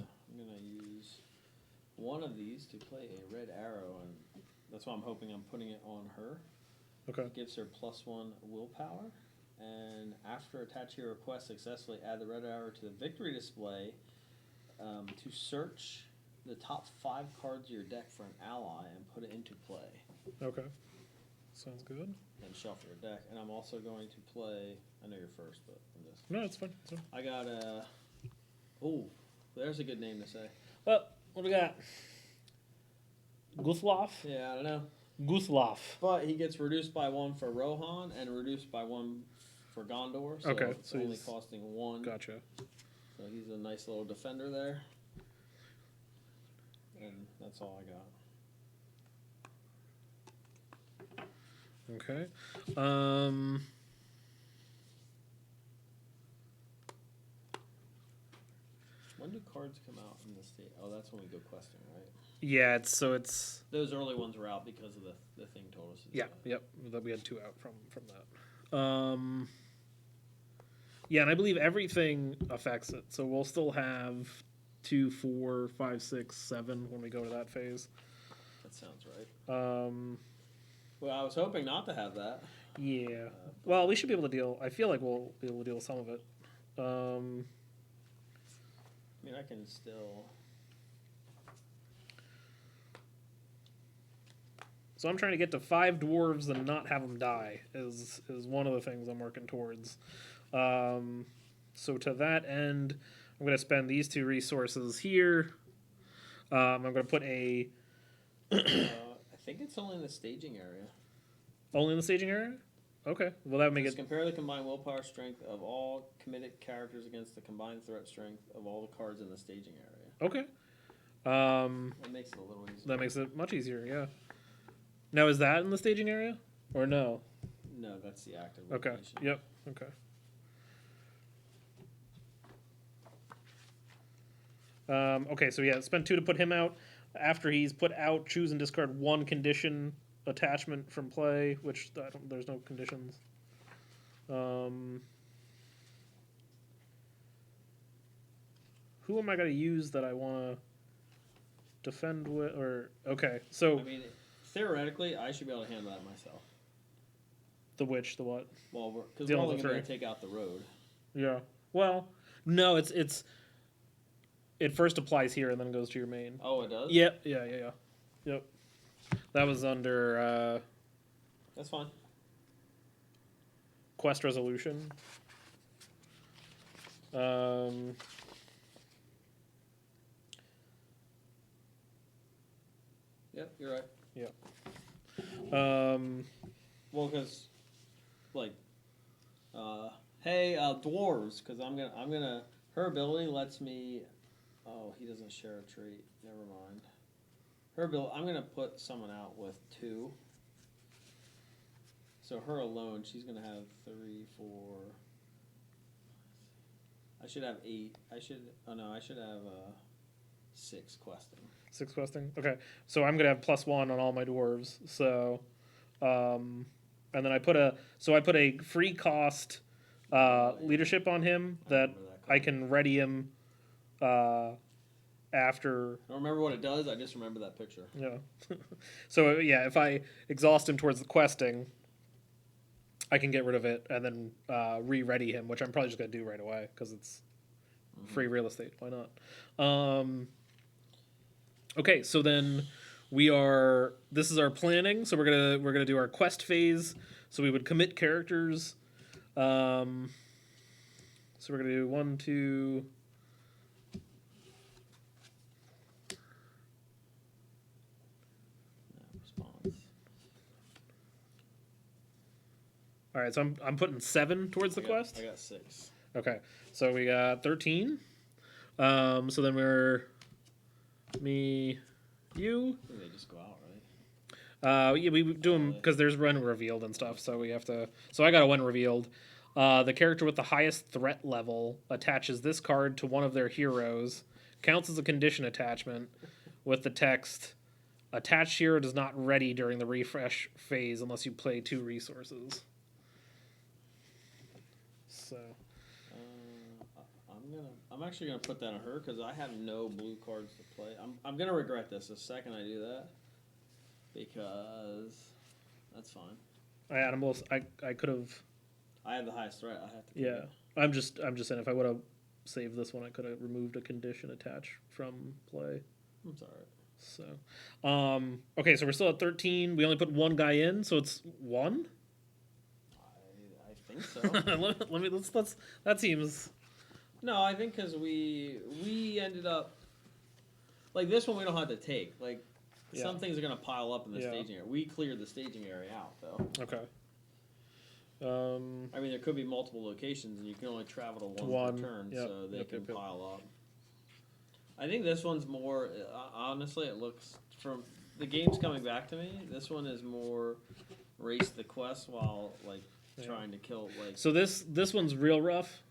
use one of these to play a red arrow, and that's why I'm hoping I'm putting it on her. Okay. It gives her +1 willpower. And after attaching your request successfully, add the red arrow to the victory display to search the top 5 cards of your deck for an ally and put it into play. Okay. Sounds good. And shuffle your deck. And I'm also going to play. I know you're first, but I'm just. No, it's fine. I got a. Oh, there's a good name to say. Well, what do we got? Guthlaf? Yeah, I don't know. Guthlaf. But he gets reduced by 1 for Rohan and reduced by 1 for Gondor. So okay, it's only costing 1. Gotcha. So he's a nice little defender there. And that's all I got. Okay. When do cards come out in the state? Oh, that's when we go questing, right? Yeah, it's those early ones were out because of the thing told us to do yeah, that. Yep. That we had 2 out from that. Yeah, and I believe everything affects it, so we'll still have 2, 4, 5, 6, 7 when we go to that phase. That sounds right. Well, I was hoping not to have that. Yeah. Well, we should be able to deal. I feel like we'll be able to deal with some of it. I mean, I can still. So I'm trying to get to 5 dwarves and not have them die is one of the things I'm working towards. So to that end, I'm going to spend these 2 resources here. I'm going to put a... I think it's only in the staging area. Only in the staging area? Okay. Well, that would make it... Compare the combined willpower strength of all committed characters against the combined threat strength of all the cards in the staging area. Okay. That makes it a little easier. That makes it much easier, yeah. Now, is that in the staging area? Or no? No, that's the active location. Okay. Yep. Okay. Okay, so yeah, spend 2 to put him out. After he's put out, choose and discard 1 condition attachment from play, which there's no conditions. Who am I going to use that I want to defend with? Or okay, so I mean, theoretically, I should be able to handle that myself. The which, the what? Well, because Deal we're with only the going to three. take out the road. Yeah. Well, no, it first applies here and then goes to your main. Oh, it does? Yep. Yeah. Yep. That was under That's fine. quest resolution. Yep, you're right. Yep. Well, because, like, hey, dwarves, because I'm gonna, her ability lets me, oh, he doesn't share a trait, never mind. Her ability, I'm gonna put someone out with 2. So her alone, she's gonna have 3, 4. I should have 8. I should have 6 questing. 6 questing. Okay, so I'm gonna have +1 on all my dwarves. So, and then I put a free cost leadership on him that I can ready him after. I don't remember what it does. I just remember that picture. Yeah. So yeah, if I exhaust him towards the questing, I can get rid of it and then re-ready him, which I'm probably just gonna do right away because it's free real estate. Why not? Okay, so then this is our planning. So we're gonna do our quest phase. So we would commit characters. So we're gonna do 1, 2. Response. All right, so I'm putting 7 towards the quest. I got 6. Okay, so we got 13. So then we're me, you. I think they just go out, right? Yeah, we do them because there's when revealed and stuff. So we have to. So I got a when revealed. The character with the highest threat level attaches this card to one of their heroes. Counts as a condition attachment with the text, "Attached hero does not ready during the refresh phase unless you play 2 resources." So. I'm actually gonna put that on her because I have no blue cards to play. I'm gonna regret this the second I do that because that's fine. I could have. I have the highest threat. I have to. Yeah, I'm just saying if I would have saved this one, I could have removed a condition attached from play. I'm sorry. So, okay, so we're still at 13. We only put 1 guy in, so it's 1. I think so. let's. That seems. No, I think because we ended up like this one we don't have to take. Like some things are gonna pile up in the staging area. We cleared the staging area out though. Okay. I mean, there could be multiple locations, and you can only travel to one per turn, so they can pile up. I think this one's more. Honestly, it looks from the game's coming back to me. This one is more race the quest while like trying to kill like. So this one's real rough.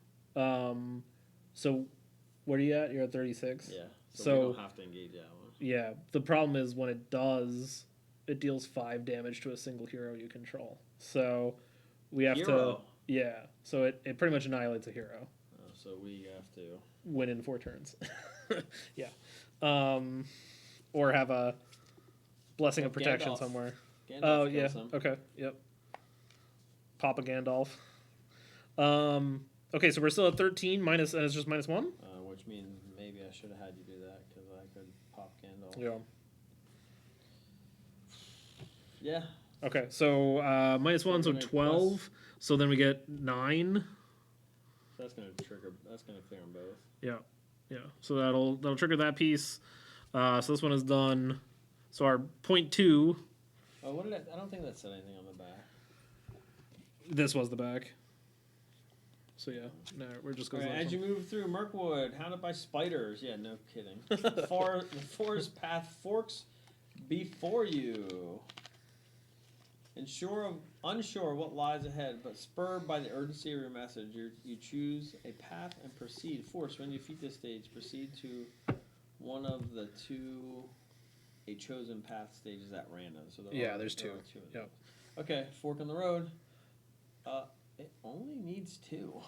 So, where are you at? You're at 36? Yeah, so we don't have to engage that one. Yeah, the problem is when it does, it deals 5 damage to a single hero you control. So, we have to... Yeah, so it pretty much annihilates a hero. Oh, so we have to... Win in 4 turns. Yeah. Or have a Blessing of Protection Gandalf. somewhere. Gandalf kills him. Okay, yep. Papa Gandalf. Okay, so we're still at 13, and it's just -1? Which means maybe I should have had you do that, because I could pop Gandalf. Yeah. Yeah. Okay, so -1, so 12. So then we get 9. That's gonna clear them both. Yeah. So that'll trigger that piece. So this one is done. So our .2. Oh, what did I don't think that said anything on the back. This was the back. So yeah, no, we're just going. As you move through Merckwood, hounded by spiders. Yeah, no kidding. The forest path forks before you. Unsure what lies ahead, but spurred by the urgency of your message, you choose a path and proceed. Force, when you defeat this stage, proceed to one of the 2 a chosen path stages at random. So there's 2. Yep. Okay, fork in the road. It only needs 2.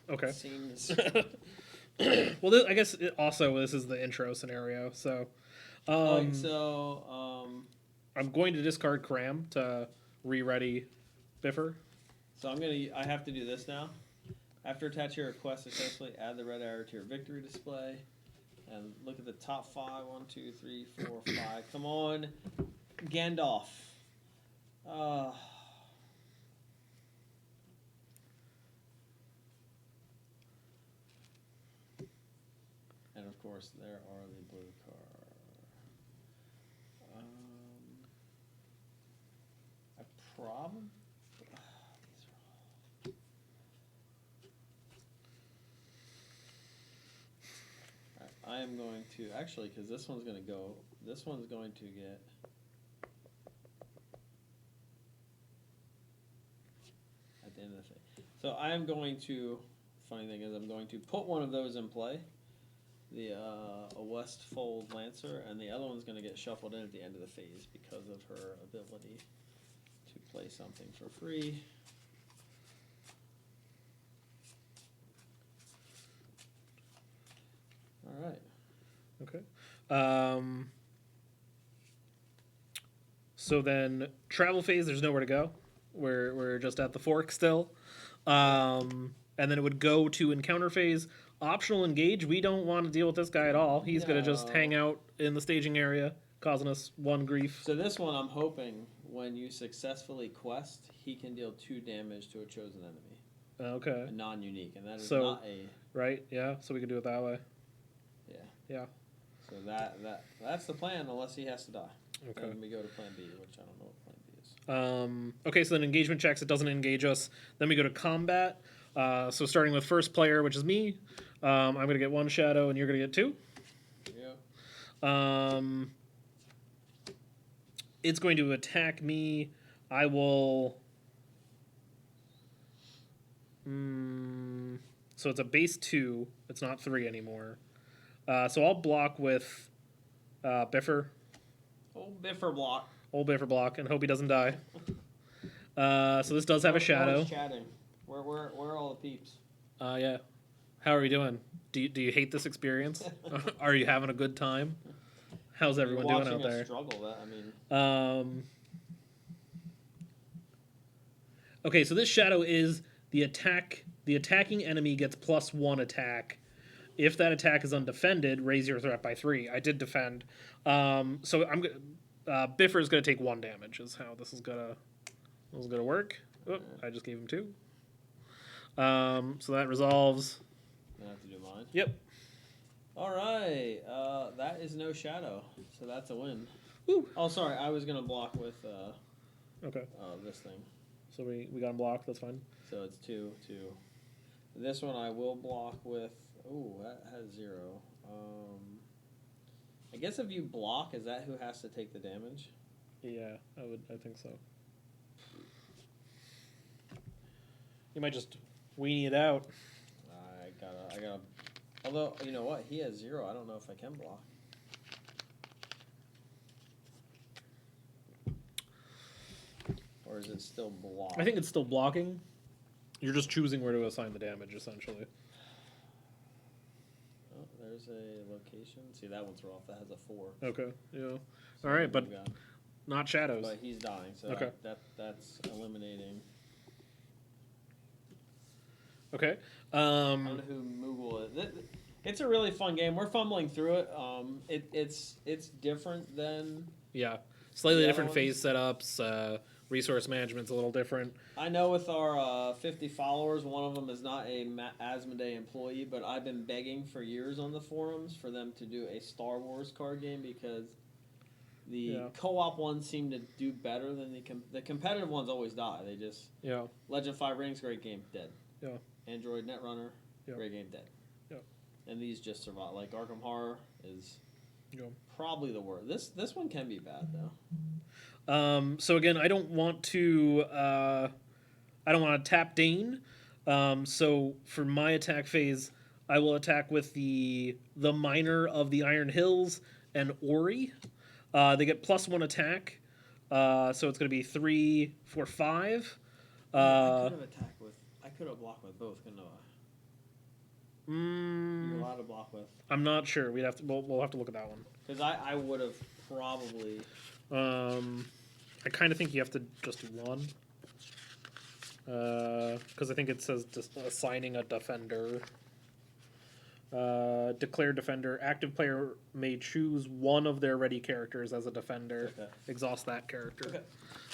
Okay. Seems. Well, I guess this is the intro scenario. So, I'm going to discard Cram to re-ready Biffer. So I have to do this now. After attaching your request successfully, add the red arrow to your victory display. And look at the top 5. 1, 2, 3, 4, 5. Come on, Gandalf. And of course, there are the blue cards. I probably. I am going to actually, because this one's going to go. This one's going to get. At the end of the thing. So I am going to. Funny thing is, I'm going to put one of those in play. A Westfold Lancer, and the other one's going to get shuffled in at the end of the phase because of her ability to play something for free. All right. Okay. So then travel phase, there's nowhere to go. We're just at the fork still. And then it would go to encounter phase. Optional engage, we don't want to deal with this guy at all. He's going to just hang out in the staging area, causing us 1 grief. So this one, I'm hoping, when you successfully quest, he can deal 2 damage to a chosen enemy. Okay. A non-unique, and that is not a... Right, yeah, so we can do it that way. Yeah. Yeah. So that's the plan, unless he has to die. Okay. Then we go to plan B, which I don't know what plan B is. Okay, so then engagement checks, it doesn't engage us. Then we go to combat. So starting with first player, which is me, I'm going to get 1 shadow, and you're going to get 2. Yeah. It's going to attack me. I will... so it's a base 2. It's not 3 anymore. So I'll block with Biffer. Old Biffer block. Old Biffer block, and hope he doesn't die. So this does have a shadow. Chatting. Where are all the peeps? Yeah. How are we doing? Do you hate this experience? Are you having a good time? How's everyone doing out there? Struggle. I mean. Okay, so this shadow is the attack. The attacking enemy gets +1 attack. If that attack is undefended, raise your threat by 3. I did defend. So I'm Biffer is gonna take 1 damage. Is how this is gonna work. Oh, I just gave him 2. So that resolves. I have to do mine. Yep. All right. That is no shadow, so that's a win. Woo. Oh, sorry. I was gonna block with. Okay. This thing. So we got him blocked. That's fine. So it's 2. This one I will block with. Ooh, that has 0. I guess if you block, is that who has to take the damage? Yeah, I think so. You might just weenie it out. I gotta. Although, you know what? He has 0. I don't know if I can block. Or is it still blocked? I think it's still blocking. You're just choosing where to assign the damage, essentially. Oh, there's a location. See, that one's rough. That has a 4. Okay, yeah. So all right, but not shadows. But he's dying, so okay. That's eliminating. Okay. I don't know who Moogle is. It's a really fun game. We're fumbling through it. It's different than... Yeah. Slightly different phase setups. Resource management's a little different. I know with our 50 followers, one of them is not a Asmodee employee, but I've been begging for years on the forums for them to do a Star Wars card game because the co-op ones seem to do better than the competitive ones always die. They just... Yeah. Legend 5 Rings, great game, dead. Yeah. Android Netrunner, great game, dead. Yeah. And these just survive. Like Arkham Horror is probably the worst. This one can be bad though. So again, I don't want to tap Dane. So for my attack phase, I will attack with the Miner of the Iron Hills and Ori. They get +1 attack. So it's going to be 3, 4, 5. I could have blocked with both, couldn't I? You're allowed to block with. I'm not sure. We'll have to look at that one. Because I would have probably. I kind of think you have to just do 1. Because I think it says just assigning a defender. Declare defender. Active player may choose one of their ready characters as a defender. Okay. Exhaust that character.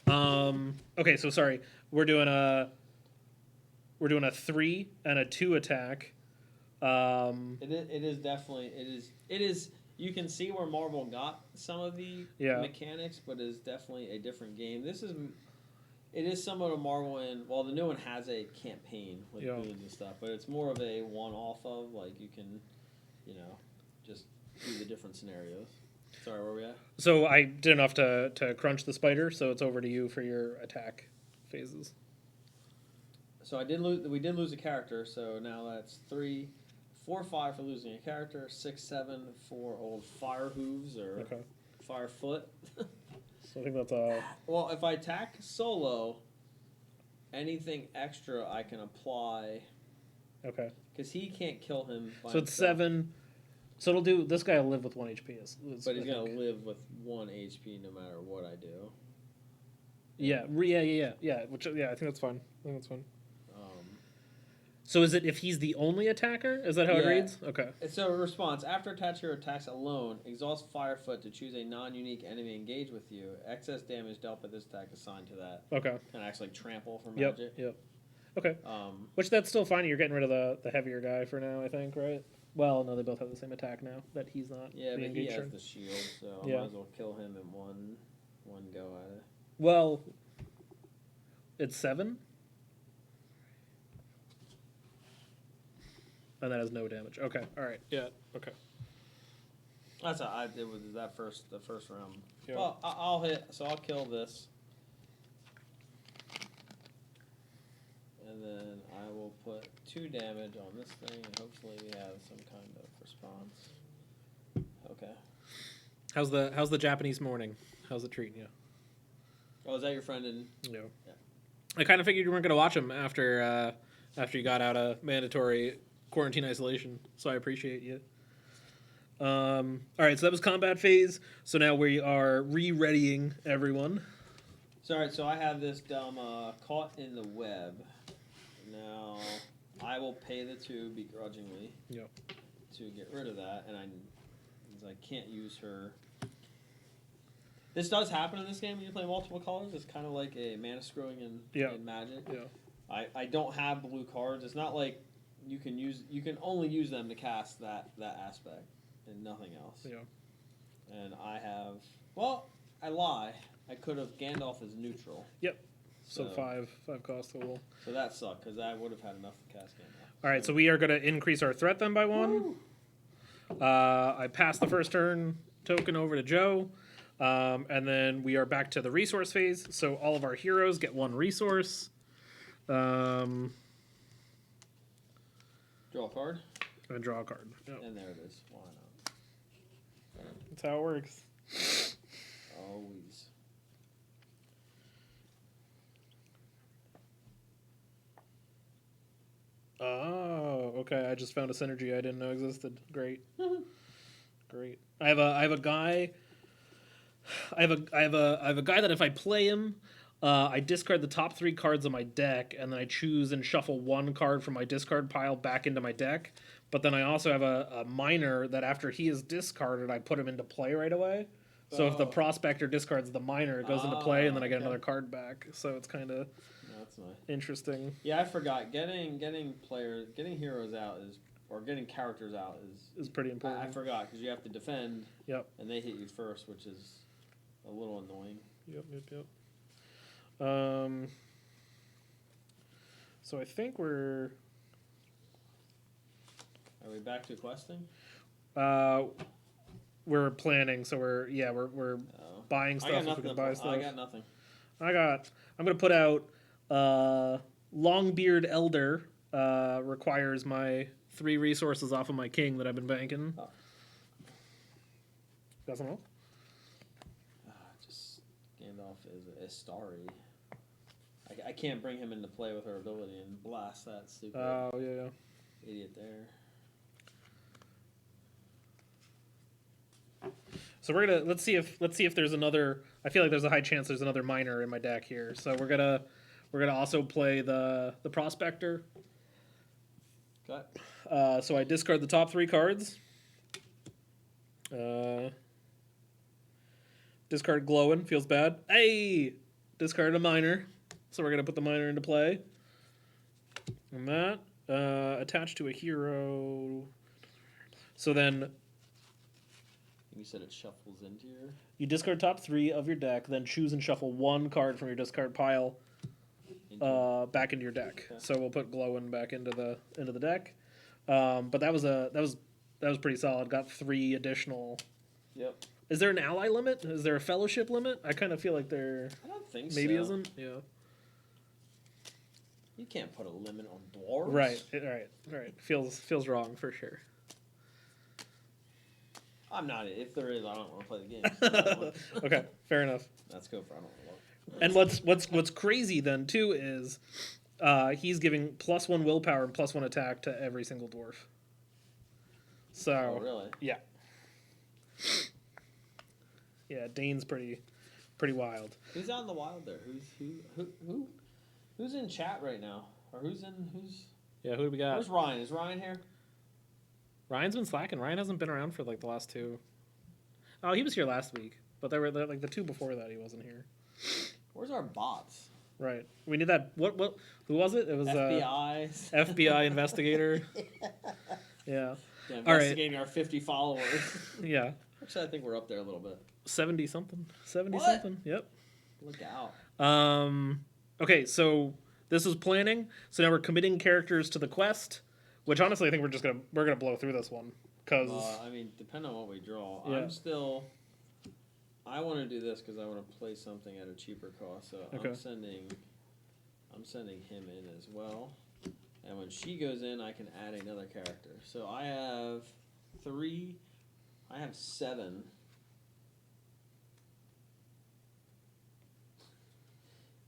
Okay. Okay, so sorry. We're doing a 3 and a 2 attack. It is definitely it is. You can see where Marvel got some of the mechanics, but it is definitely a different game. It is somewhat a Marvel in. Well, the new one has a campaign with boons and stuff, but it's more of a one-off of like you can, just do the different scenarios. Sorry, where are we at? So I did enough to crunch the spider, so it's over to you for your attack phases. So we did lose a character, so now that's 3, 4, 5 for losing a character, 6, 7 for old fire hooves or fire foot. So I think that's a... Well, if I attack solo, anything extra I can apply. Okay. Because he can't kill him by So it's himself. 7... So it'll do... This guy will live with 1 HP. But he's going to live with 1 HP no matter what I do. Yeah. Which, I think that's fine. So is it if he's the only attacker? Is that how it reads? Okay. So response, after attach your attacks alone, exhaust Firefoot to choose a non-unique enemy engaged with you. Excess damage dealt by this attack assigned to that. Okay. Kind of acts like trample for magic. Yep. Okay. Which that's still fine. You're getting rid of the heavier guy for now, I think, right? Well, no, they both have the same attack now that he's not. Yeah, but he has turn. the shield, so I might as well kill him in one go at it. Well, it's 7? And that has no damage. Okay. All right. Yeah. Okay. That's how I did with the first round. Yeah. Well, I'll hit. So I'll kill this, and then I will put 2 damage on this thing, and hopefully we have some kind of response. Okay. How's the Japanese morning? How's it treating you? Oh, is that your friend in? No. Yeah. I kind of figured you weren't going to watch him after you got out of mandatory quarantine isolation, so I appreciate you. All right, so that was combat phase. So now we are re-readying everyone. Sorry, so I have this dumb caught in the web. Now I will pay the 2 begrudgingly to get rid of that, and I can't use her. This does happen in this game when you play multiple colors. It's kind of like a mana screwing in Magic. Yeah. I don't have blue cards. It's not like you can only use them to cast that aspect and nothing else. Yeah. And I have I lie. I could have Gandalf as neutral. Yep. So 5 cost total. So that sucked because I would have had enough to cast Gandalf. All right, so we are going to increase our threat then by 1. I passed the first turn token over to Joe. And then we are back to the resource phase. So all of our heroes get 1 resource. Draw a card. And draw a card. Yep. And there it is. Why not? That's how it works. Always. Oh, okay. I just found a synergy I didn't know existed. Great. Great. I have a guy. I have a guy that if I play him, I discard the top 3 cards of my deck, and then I choose and shuffle 1 card from my discard pile back into my deck. But then I also have a miner that after he is discarded, I put him into play right away. So if the prospector discards the miner, it goes into play, and then I get another card back. So it's kind of that's nice. Interesting. Yeah, I forgot. Getting heroes out or getting characters out is pretty important. I forgot because you have to defend. Yep. And they hit you first, which is a little annoying. Yep. So I think we're we back to questing? We're planning, so we're buying stuff. If we can buy stuff. I got nothing. I'm gonna put out Longbeard Elder requires my 3 resources off of my king that I've been banking. Oh. Got something else? Just Gandalf is Istari. I can't bring him into play with her ability and blast that stupid idiot there. So we're let's see if there's another. I feel like there's a high chance there's another miner in my deck here. So we're We're gonna also play the Prospector. Okay. So I discard the top 3 cards. Discard Glowin, feels bad. Hey! Discard a Miner. So we're going to put the Miner into play. And that. Attached to a hero. So then You said it shuffles into your... you discard top 3 of your deck, then choose and shuffle 1 card from your discard pile back into your deck. Okay. So we'll put Glowin back into the deck. But that was pretty solid. Got 3 additional. Yep. Is there an ally limit? Is there a fellowship limit? I kind of feel like there. I don't think maybe so. Isn't. Yeah. You can't put a limit on dwarves. Right. Feels wrong for sure. I'm not. If there is, I don't want to play the game. Okay, fair enough. Let's go for I don't want to And what's crazy then too is he's giving +1 willpower and +1 attack to every single dwarf. So. Oh really? Yeah. Yeah, Dane's pretty wild. Who's out in the wild there? Who's in chat right now? Or who's? Yeah, who do we got? Where's Ryan? Is Ryan here? Ryan's been slacking. Ryan hasn't been around for like the last 2. Oh, he was here last week, but there were like the 2 before that he wasn't here. Where's our bots? Right. We need that. What? Who was it? It was FBI. FBI investigator. Yeah. Investigating our 50 followers. Yeah. Actually, I think we're up there a little bit. 70 something. What? Yep. Look out. Okay, so this is planning. So now we're committing characters to the quest, which honestly I think we're gonna blow through this one because I mean, depending on what we draw, yeah. I want to do this because I want to play something at a cheaper cost. So okay. I'm sending him in as well, and when she goes in, I can add another character. So I have 7.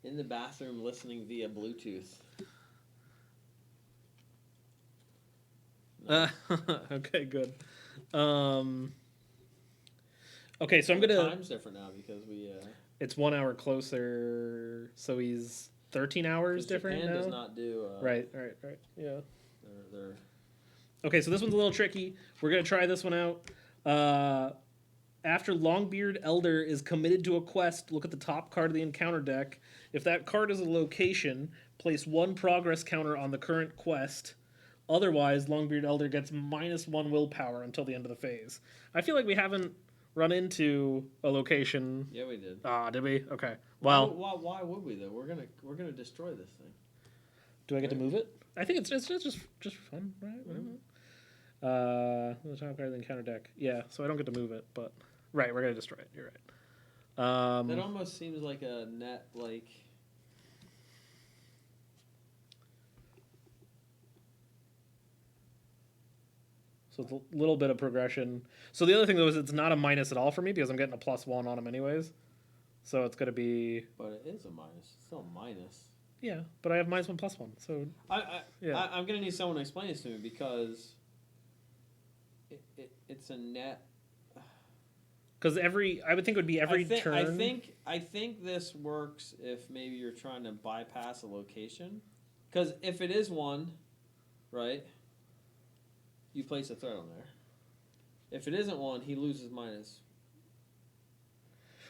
In the bathroom listening via Bluetooth. No. Okay, good. Okay, so I'm gonna. Time's different now because we. It's 1 hour closer, so he's 13 hours different Japan now. Does not do. Right. Yeah. They're. Okay, so this one's a little tricky. We're gonna try this one out. After Longbeard Elder is committed to a quest, look at the top card of the encounter deck. If that card is a location, place 1 progress counter on the current quest. Otherwise, Longbeard Elder gets -1 willpower until the end of the phase. I feel like we haven't run into a location. Yeah, we did. Did we? Okay. Well, why would we though? We're gonna destroy this thing. Do I get to move it? I think it's just fun, right? Mm-hmm. The top card of the encounter deck. Yeah, so I don't get to move it, but right, we're gonna destroy it. You're right. That almost seems like a net like. So it's a little bit of progression. So the other thing though is it's not a minus at all for me because I'm getting a +1 on him anyways. So it's gonna be. But it is a minus. It's still a minus. Yeah, but I have -1 +1. So I'm gonna need someone to explain this to me because. It's a net. Because I would think it would be every turn. I think this works if maybe you're trying to bypass a location. Because if it is 1, right, you place a threat on there. If it isn't 1, he loses -1,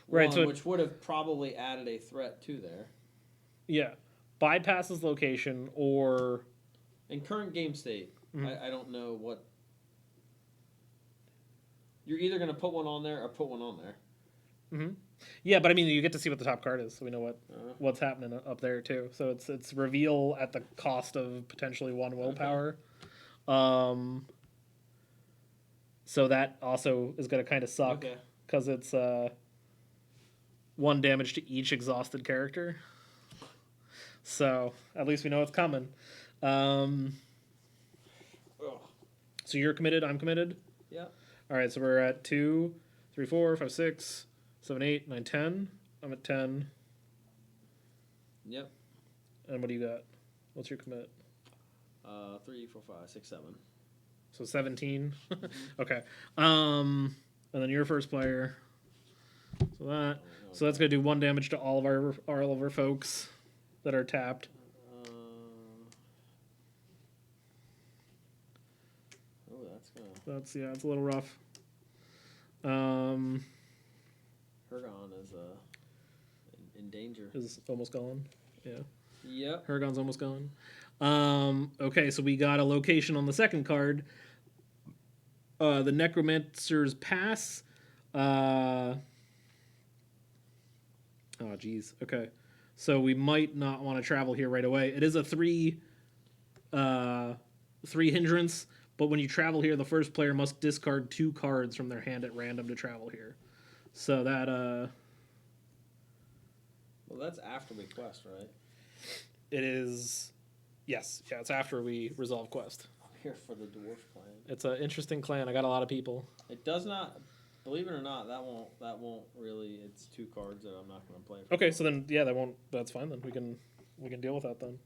right, so which would have probably added a threat to there. Yeah, bypasses location or. In current game state, mm-hmm. I don't know what. You're either going to put 1 on there or put 1 on there. Mm-hmm. Yeah, but I mean, you get to see what the top card is, so we know what's happening up there too. So it's reveal at the cost of potentially 1 willpower. Okay. So that also is going to kind of suck because it's 1 damage to each exhausted character. So at least we know it's coming. So you're committed. I'm committed. Yeah. All right, so we're at 2, 3, 4, 5, 6, 7, 8, 9, 10. I'm at 10. Yep. And what do you got? What's your commit? 3, 4, 5, 6, 7. So 17. Mm-hmm. Okay. And then your first player. So that's gonna do 1 damage to all of our folks. that are tapped. That's it's a little rough. Hergon is in danger. Is almost gone. Yeah. Yep. Hergon's almost gone. Okay, so we got a location on the second card. The Necromancer's Pass. Oh, geez. Okay. So we might not want to travel here right away. It is a three hindrance, but when you travel here, the first player must discard 2 cards from their hand at random to travel here. So that Well, that's after we quest, right? It is. Yes. Yeah, it's after we resolve quest. I'm here for the dwarf clan. It's an interesting clan. I got a lot of people. It does not. Believe it or not, that won't really. It's 2 cards that I'm not going to play. Okay, so then that won't. That's fine then. We can deal with that then.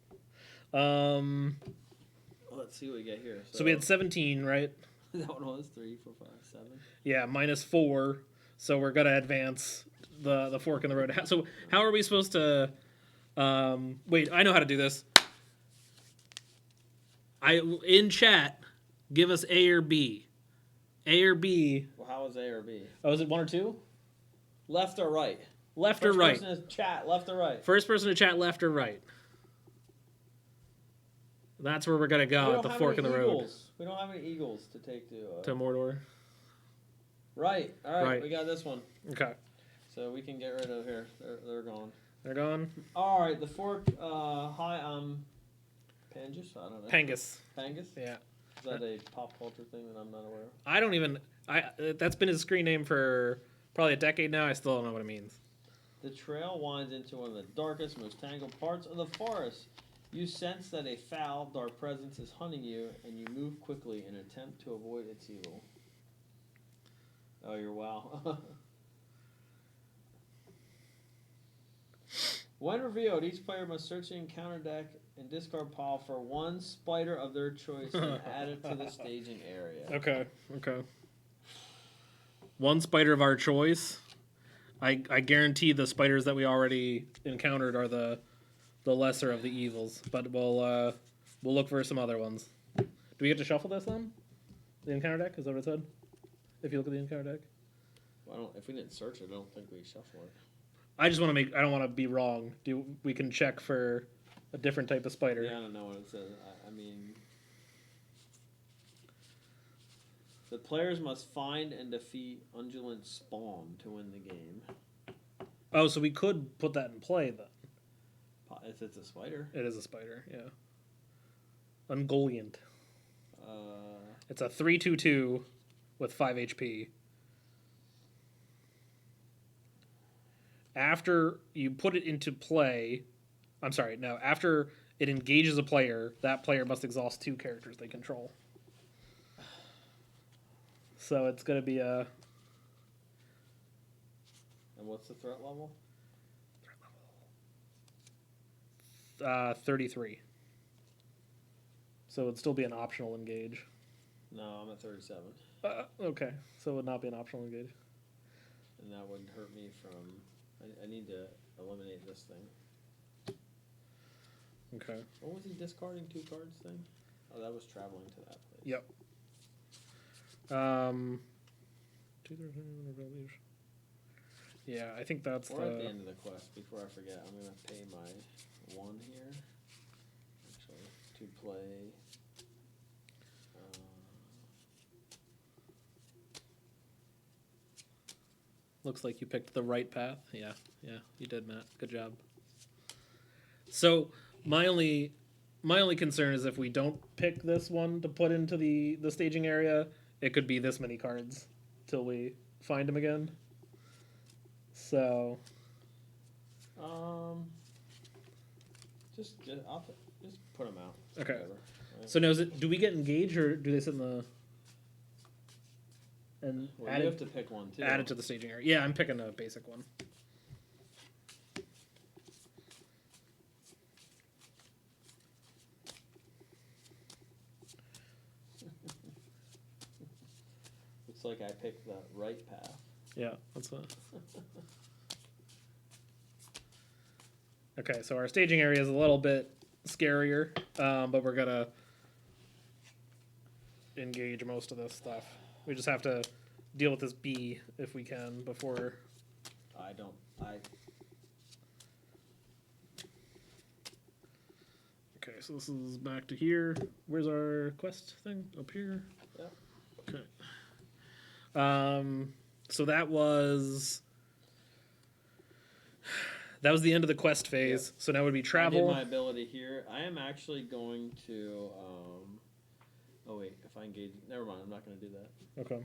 Let's see what we get here. So we had 17, right? That one was 3, 4, 5, 7. Yeah, -4. So we're gonna advance the fork in the road. So how are we supposed to? Wait, I know how to do this. In chat, give us A or B. A or B. Well, how is A or B? Oh, is it 1 or 2? Left or right? Left or right? First person to chat, left or right? First person to chat, left or right? That's where we're gonna go at the fork in the road. We don't have any eagles to take to Mordor. Right. All right. Right. We got this one. Okay. So we can get rid of here. They're gone. They're gone. All right. The fork. Hi. Pangus. I don't know. Pangus. Pangus. Yeah. Is that a pop culture thing that I'm not aware of? I don't even. That's been his screen name for probably a decade now. I still don't know what it means. The trail winds into one of the darkest, most tangled parts of the forest. You sense that a foul, dark presence is hunting you, and you move quickly in an attempt to avoid its evil. Oh, you're wow. When revealed, each player must search the encounter deck and discard pile for 1 spider of their choice and add it to the staging area. Okay. 1 spider of our choice. I guarantee the spiders that we already encountered are the lesser of the evils, but we'll look for some other ones. Do we get to shuffle this then? The encounter deck? Is that what it said? If you look at the encounter deck? Well, if we didn't search it, I don't think we shuffle it. I just want to I don't want to be wrong. We can check for a different type of spider. Yeah, I don't know what it says. I mean, the players must find and defeat Undulant Spawn to win the game. Oh, so we could put that in play then. If it's a spider. It is a spider, yeah. Ungoliant. It's a 3/2/2 with 5 HP. After you put it into play, after it engages a player, that player must exhaust 2 characters they control. So it's going to be a... And what's the threat level? 33. So it would still be an optional engage. No, I'm at 37. Okay, so it would not be an optional engage. And that would hurt me from... I need to eliminate this thing. Okay. What was he discarding 2 cards thing? Oh, that was traveling to that place. Yep. Yeah, I think that's Or at the end of the quest, before I forget, I'm going to pay my 1 here. Actually, to play... Looks like you picked the right path. Yeah, you did, Matt. Good job. So my only concern is if we don't pick this one to put into the staging area, it could be this many cards till we find him again. So I'll just put them out. Okay. Whatever, right? So now do we get engaged or do they sit in the... And Well, you have to pick one, too. Add it to the staging area. Yeah, I'm picking a basic one. Looks like I picked the right path. Yeah, that's a... Okay, so our staging area is a little bit scarier, but we're gonna engage most of this stuff. We just have to deal with this bee if we can before. Okay, so this is back to here. Where's our quest thing? Up here? Yep. Okay. So that was the end of the quest phase. Yep. So now would be travel. I did my ability here. I am actually going to. Oh wait, if I engage, never mind. I'm not going to do that. Okay.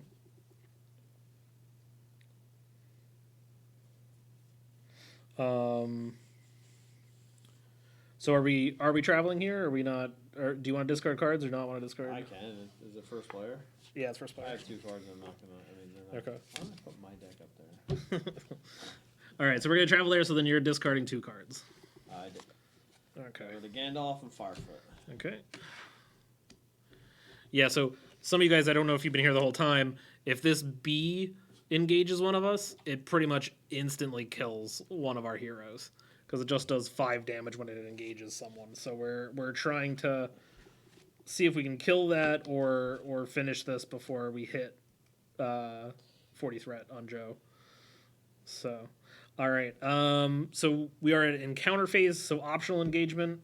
So are we traveling here? Or are we not? Or do you want to discard cards or not want to discard? I can. Is it first player? Yeah, it's first player. I have 2 cards. I'm not gonna. I mean, they're not, okay. I'm gonna put my deck up there. All right, so we're gonna travel there. So then you're discarding 2 cards. I did. Okay. Go to Gandalf and Firefoot. Okay. Yeah. So some of you guys, I don't know if you've been here the whole time. If this bee engages one of us, it pretty much instantly kills one of our heroes because it just does 5 damage when it engages someone. So we're trying to see if we can kill that or finish this before we hit 40 threat on Joe. So, all right. So we are at encounter phase. So optional engagement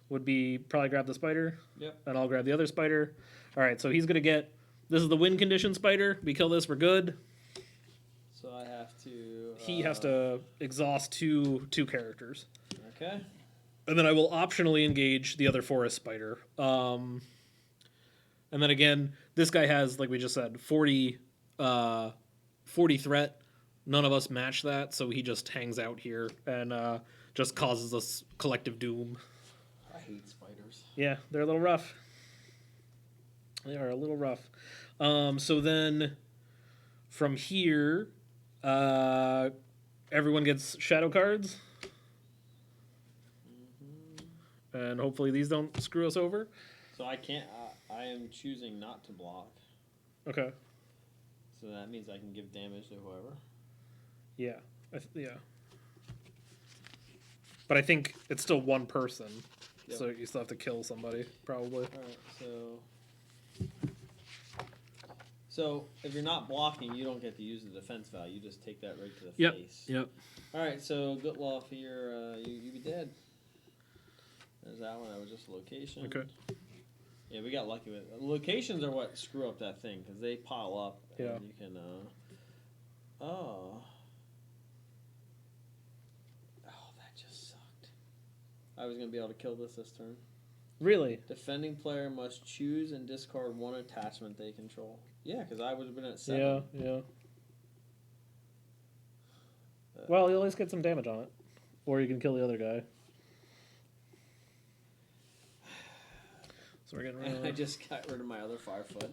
would be probably grab the spider. Yep. And I'll grab the other spider. All right. So he's gonna get. This is the win condition spider. We kill this, we're good. So I have to. He has to exhaust two characters. Okay. And then I will optionally engage the other forest spider. And then again, this guy has, like we just said, 40 threat. None of us match that, so he just hangs out here and just causes us collective doom. I hate spiders. Yeah, they're a little rough. They are a little rough. So then from here, everyone gets shadow cards. Mm-hmm. And hopefully these don't screw us over. So I can't. I am choosing not to block. Okay. So that means I can give damage to whoever. Yeah. Yeah. But I think it's still one person. Yep. So you still have to kill somebody, probably. Alright, so if you're not blocking, you don't get to use the defense value. You just take that right to the face. Yep. Alright, so Gutloff here, you be dead. There's that one. That was just a location. Okay. Yeah, we got lucky with it. Locations are what screw up that thing because they pile up. And yeah. You can. Oh, that just sucked. I was gonna be able to kill this turn. Really? Defending player must choose and discard 1 attachment they control. Yeah, because I would have been at 7. Yeah. Well, you'll at least get some damage on it, or you can kill the other guy. So we're getting rid of I just got rid of my other Firefoot.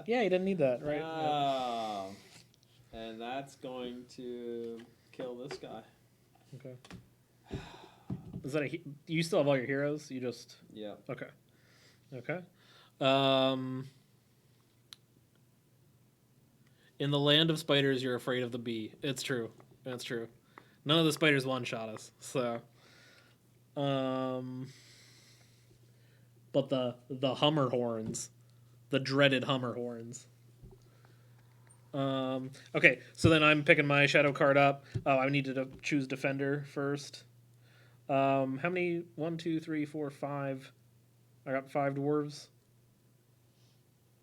Yeah, you didn't need that, right? Oh. Yep. And that's going to kill this guy. Okay. Is that you still have all your heroes? You just... Yeah. Okay. In the land of spiders, you're afraid of the bee. It's true. That's true. None of the spiders one-shot us, so... But the Hummer horns, the dreaded Hummer horns. Okay, so then I'm picking my shadow card up. Oh, I need to choose defender first. How many? 1, 2, 3, 4, 5. I got 5 dwarves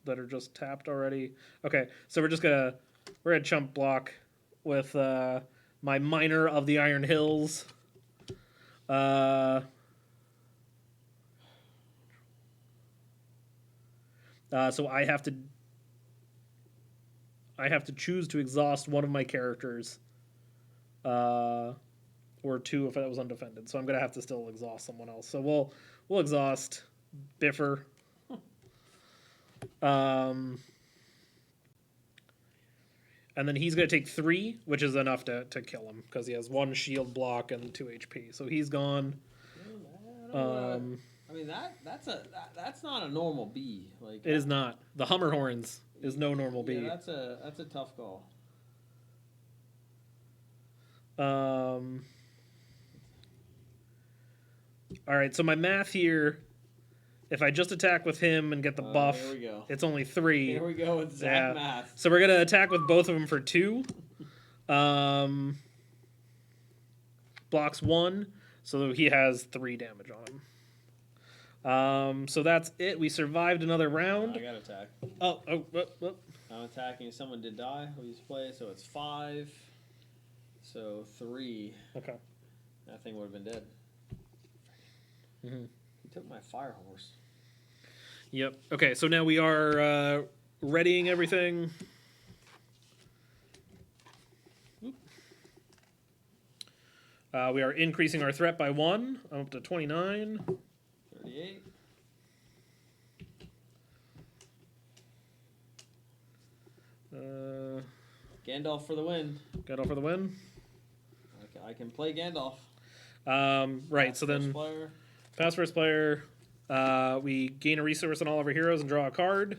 that are just tapped already. Okay, so we're gonna chump block with my Miner of the Iron Hills. So I have to choose to exhaust one of my characters, or 2 if that was undefended. So I'm gonna have to still exhaust someone else. So we'll exhaust Biffer. And then he's gonna take 3, which is enough to kill him because he has 1 shield block and 2 HP. So he's gone. I mean that's not a normal bee. Like it is not. The Hummer horns is no normal bee. Yeah, that's a tough call. All right, so my math here, if I just attack with him and get the buff, here we go. it's only 3. Here we go with Zach math. So we're going to attack with both of them for 2. Blocks 1, so he has 3 damage on him. So that's it. We survived another round. I got attack. Oh. I'm attacking. Someone did die who used to play, so it's 5. So 3. Okay. That thing would have been dead. Mm-hmm. He took my fire horse. Yep. Okay, so now we are readying everything. We are increasing our threat by 1. I'm up to 29. 38. Gandalf for the win. Gandalf for the win. I can play Gandalf. Right, so then Player. pass first player. We gain a resource on all of our heroes and draw a card.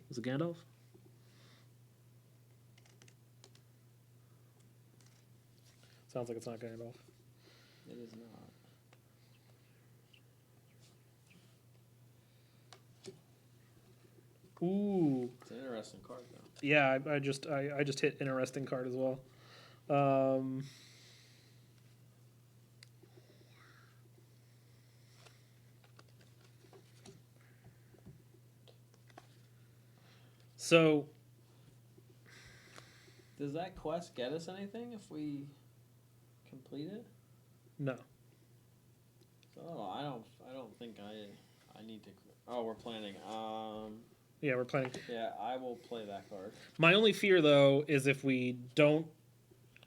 Is it Gandalf? Sounds like it's not Gandalf. It is not. Ooh. It's an interesting card, though. Yeah, I just hit interesting card as well. So does that quest get us anything if we complete it? No. So I don't think I need to. Oh, we're planning. Yeah, we're planning. Yeah, I will play that card. My only fear, though, is if we don't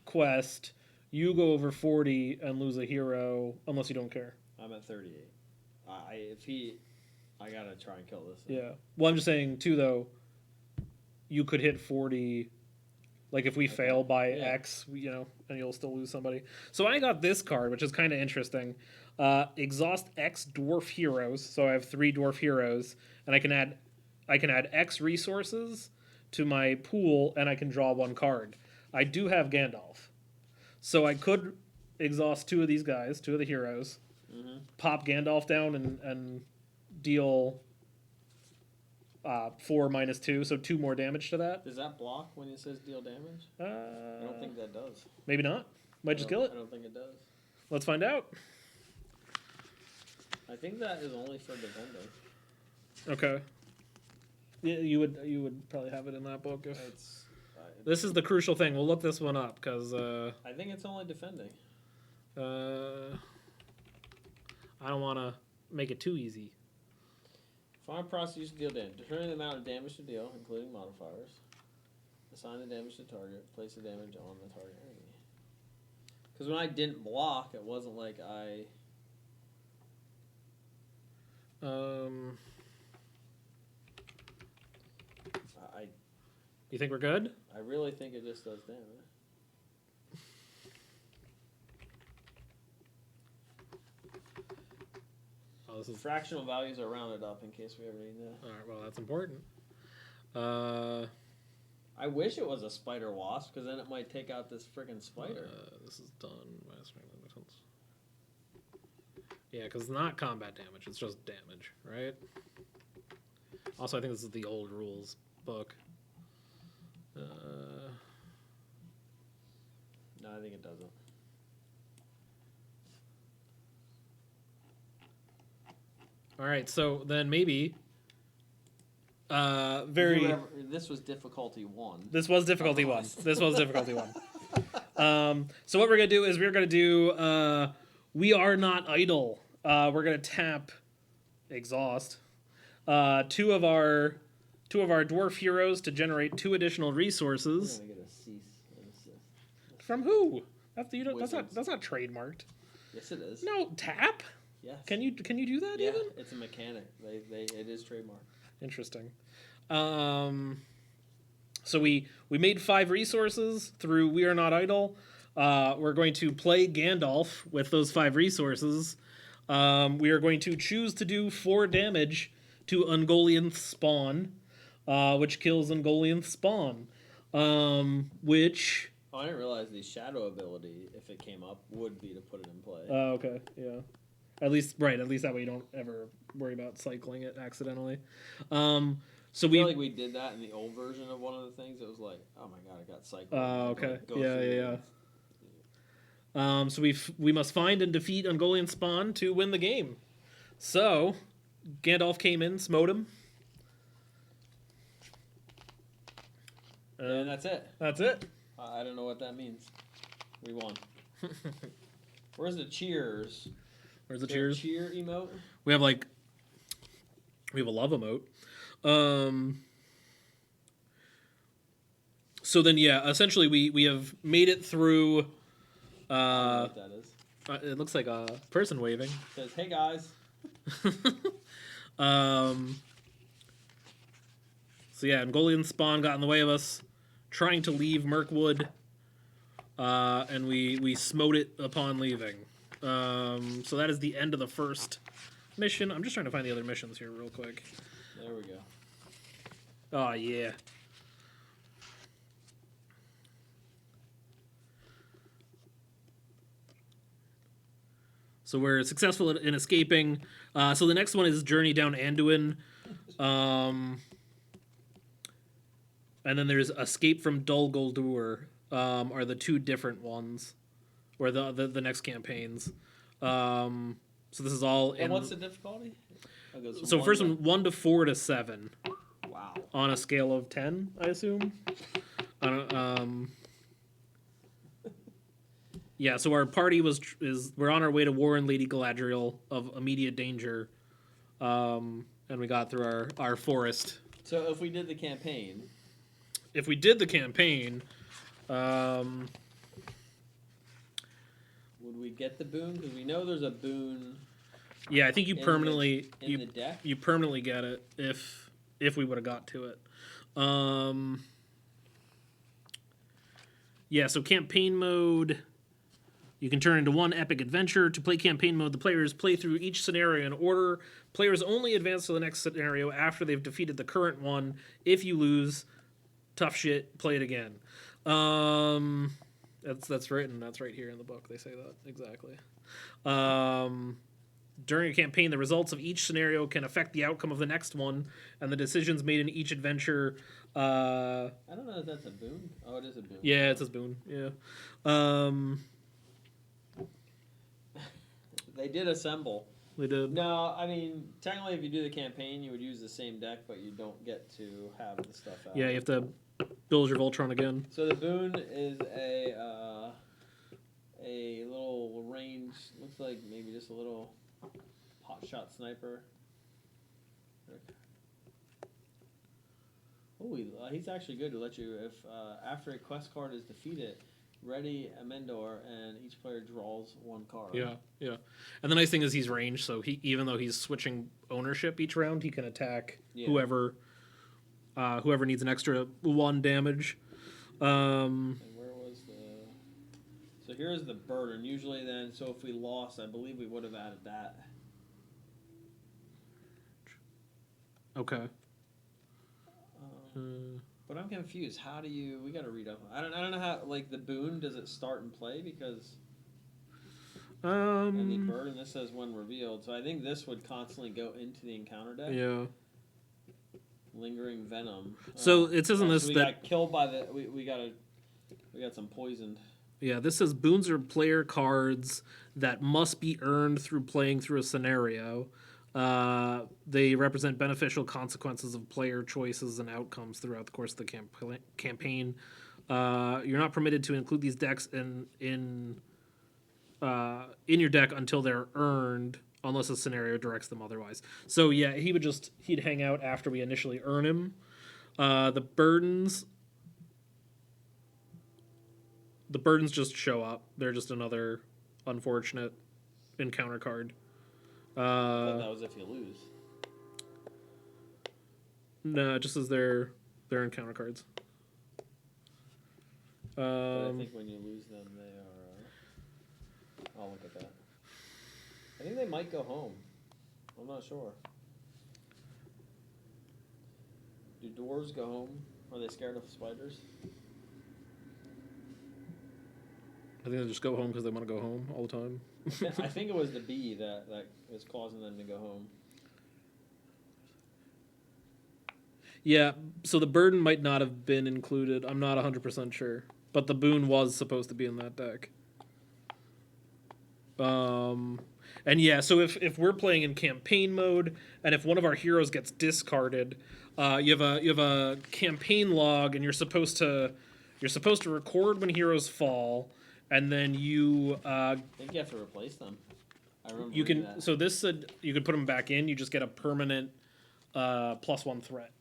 quest, you go over 40 and lose a hero, unless you don't care. I'm at 38. I gotta try and kill this thing. Yeah. Well, I'm just saying, too, though, you could hit 40, like if we fail by X, and you'll still lose somebody. So I got this card, which is kind of interesting. Exhaust X dwarf heroes. So I have 3 dwarf heroes, and I can add X resources to my pool, and I can draw 1 card. I do have Gandalf. So I could exhaust 2 of these guys, 2 of the heroes, pop Gandalf down and deal 4 - 2, so 2 more damage to that. Does that block when it says deal damage? I don't think that does. Maybe not. Might just kill it. I don't think it does. Let's find out. I think that is only for defending. Okay. Yeah, you would probably have it in that book if. This is the crucial thing. We'll look this one up because. I think it's only defending. I don't want to make it too easy. Find process used to deal damage. Determine the amount of damage to deal, including modifiers. Assign the damage to target. Place the damage on the target enemy. Because when I didn't block, it wasn't like I. You think we're good? I really think it just does damage. Oh, this is. Fractional values are rounded up in case we ever need that. All right. Well, that's important. I wish it was a spider wasp because then it might take out this freaking spider. This is done. Yeah, because it's not combat damage. It's just damage, right? Also, I think this is the old rules book. No, I think it doesn't. All right, so then maybe. This was difficulty 1. This was difficulty 1. This was difficulty 1. So what we're gonna do is we're gonna do We Are Not Idle. We're gonna tap exhaust 2 of our dwarf heroes to generate 2 additional resources. I'm gonna get a cease and desist. From who? That's not trademarked. Yes, it is. No, tap. Yes. Can you do that yeah, even? It's a mechanic. It is trademarked. Interesting. So we made 5 resources through We Are Not Idle. We're going to play Gandalf with those 5 resources. We are going to choose to do 4 damage to Ungolianth Spawn, which kills Ungolianth Spawn, which Oh, I didn't realize the shadow ability, if it came up, would be to put it in play. Oh, okay, yeah. At least that way you don't ever worry about cycling it accidentally. So I feel like we did that in the old version of one of the things. It was like, oh my god, I got cycled. Oh, okay. Like, Yeah. So we must find and defeat Ungoliant Spawn to win the game. So Gandalf came in, smote him. And that's it. That's it. I don't know what that means. We won. Where's the cheers? Where's the cheers? Cheer emote? We have a love emote. So then, yeah, essentially we have made it through. I don't know what that is. It looks like a person waving. It says, "Hey guys." So yeah, Ungoliant Spawn got in the way of us trying to leave Merckwood, and we smote it upon leaving. So that is the end of the first mission. I'm just trying to find the other missions here real quick. There we go. Oh, yeah. So we're successful in escaping. So the next one is Journey Down Anduin. And then there's Escape from Dol Guldur, are the two different ones, or the next campaigns. So this is all in... And what's the difficulty? So first one, 1 to 4 to 7. Wow. On a scale of 10, I assume. Yeah, so our party we're on our way to warn Lady Galadriel of immediate danger, and we got through our forest. So if we did the campaign, would we get the boon? Because we know there's a boon. Yeah, I think you permanently in the deck. You permanently get it if we would have got to it. Yeah, so campaign mode. You can turn into one epic adventure. To play campaign mode, the players play through each scenario in order. Players only advance to the next scenario after they've defeated the current one. If you lose, tough shit, play it again. That's written. That's right here in the book. They say that exactly. During a campaign, the results of each scenario can affect the outcome of the next one, and the decisions made in each adventure. I don't know if that's a boon. Oh, it is a boon. Yeah, it says boon. Yeah. They did assemble. They did. No, I mean, technically, if you do the campaign, you would use the same deck, but you don't get to have the stuff out. Yeah, you have to build your Voltron again. So the boon is a little range. Looks like maybe just a little hotshot sniper. Oh, he's actually good to let you if after a quest card is defeated. Ready a Mendor, and each player draws one card. Yeah. And the nice thing is he's ranged, so even though he's switching ownership each round, he can attack whoever needs an extra 1 damage. And where was the... So here's the burden. Usually then, so if we lost, I believe we would have added that. Okay. But I'm confused. How do you... We got to read up. I don't know how... Like, the boon, does it start and play? Because... And the burden, this says when revealed. So I think this would constantly go into the encounter deck. Yeah. Lingering Venom. So it says in this we got killed by the... We got some poisoned. Yeah, this says boons are player cards that must be earned through playing through a scenario. They represent beneficial consequences of player choices and outcomes throughout the course of the campaign. You're not permitted to include these decks in your deck until they're earned, unless a scenario directs them otherwise. So yeah, he'd hang out after we initially earn him. The burdens just show up. They're just another unfortunate encounter card. I thought that was if you lose. No, just as their encounter cards. But I think when you lose them, they are... I'll look at that. I think they might go home. I'm not sure. Do dwarves go home? Are they scared of spiders? I think they just go home because they want to go home all the time. I think it was the bee that was causing them to go home. Yeah, so the burden might not have been included. I'm not 100% sure. But the boon was supposed to be in that deck. And yeah, so if we're playing in campaign mode, and if one of our heroes gets discarded, you have a campaign log, and you're supposed to record when heroes fall, and then you I think you have to replace them. I remember you reading can that. so this said you could put them back in. You just get a permanent +1 threat.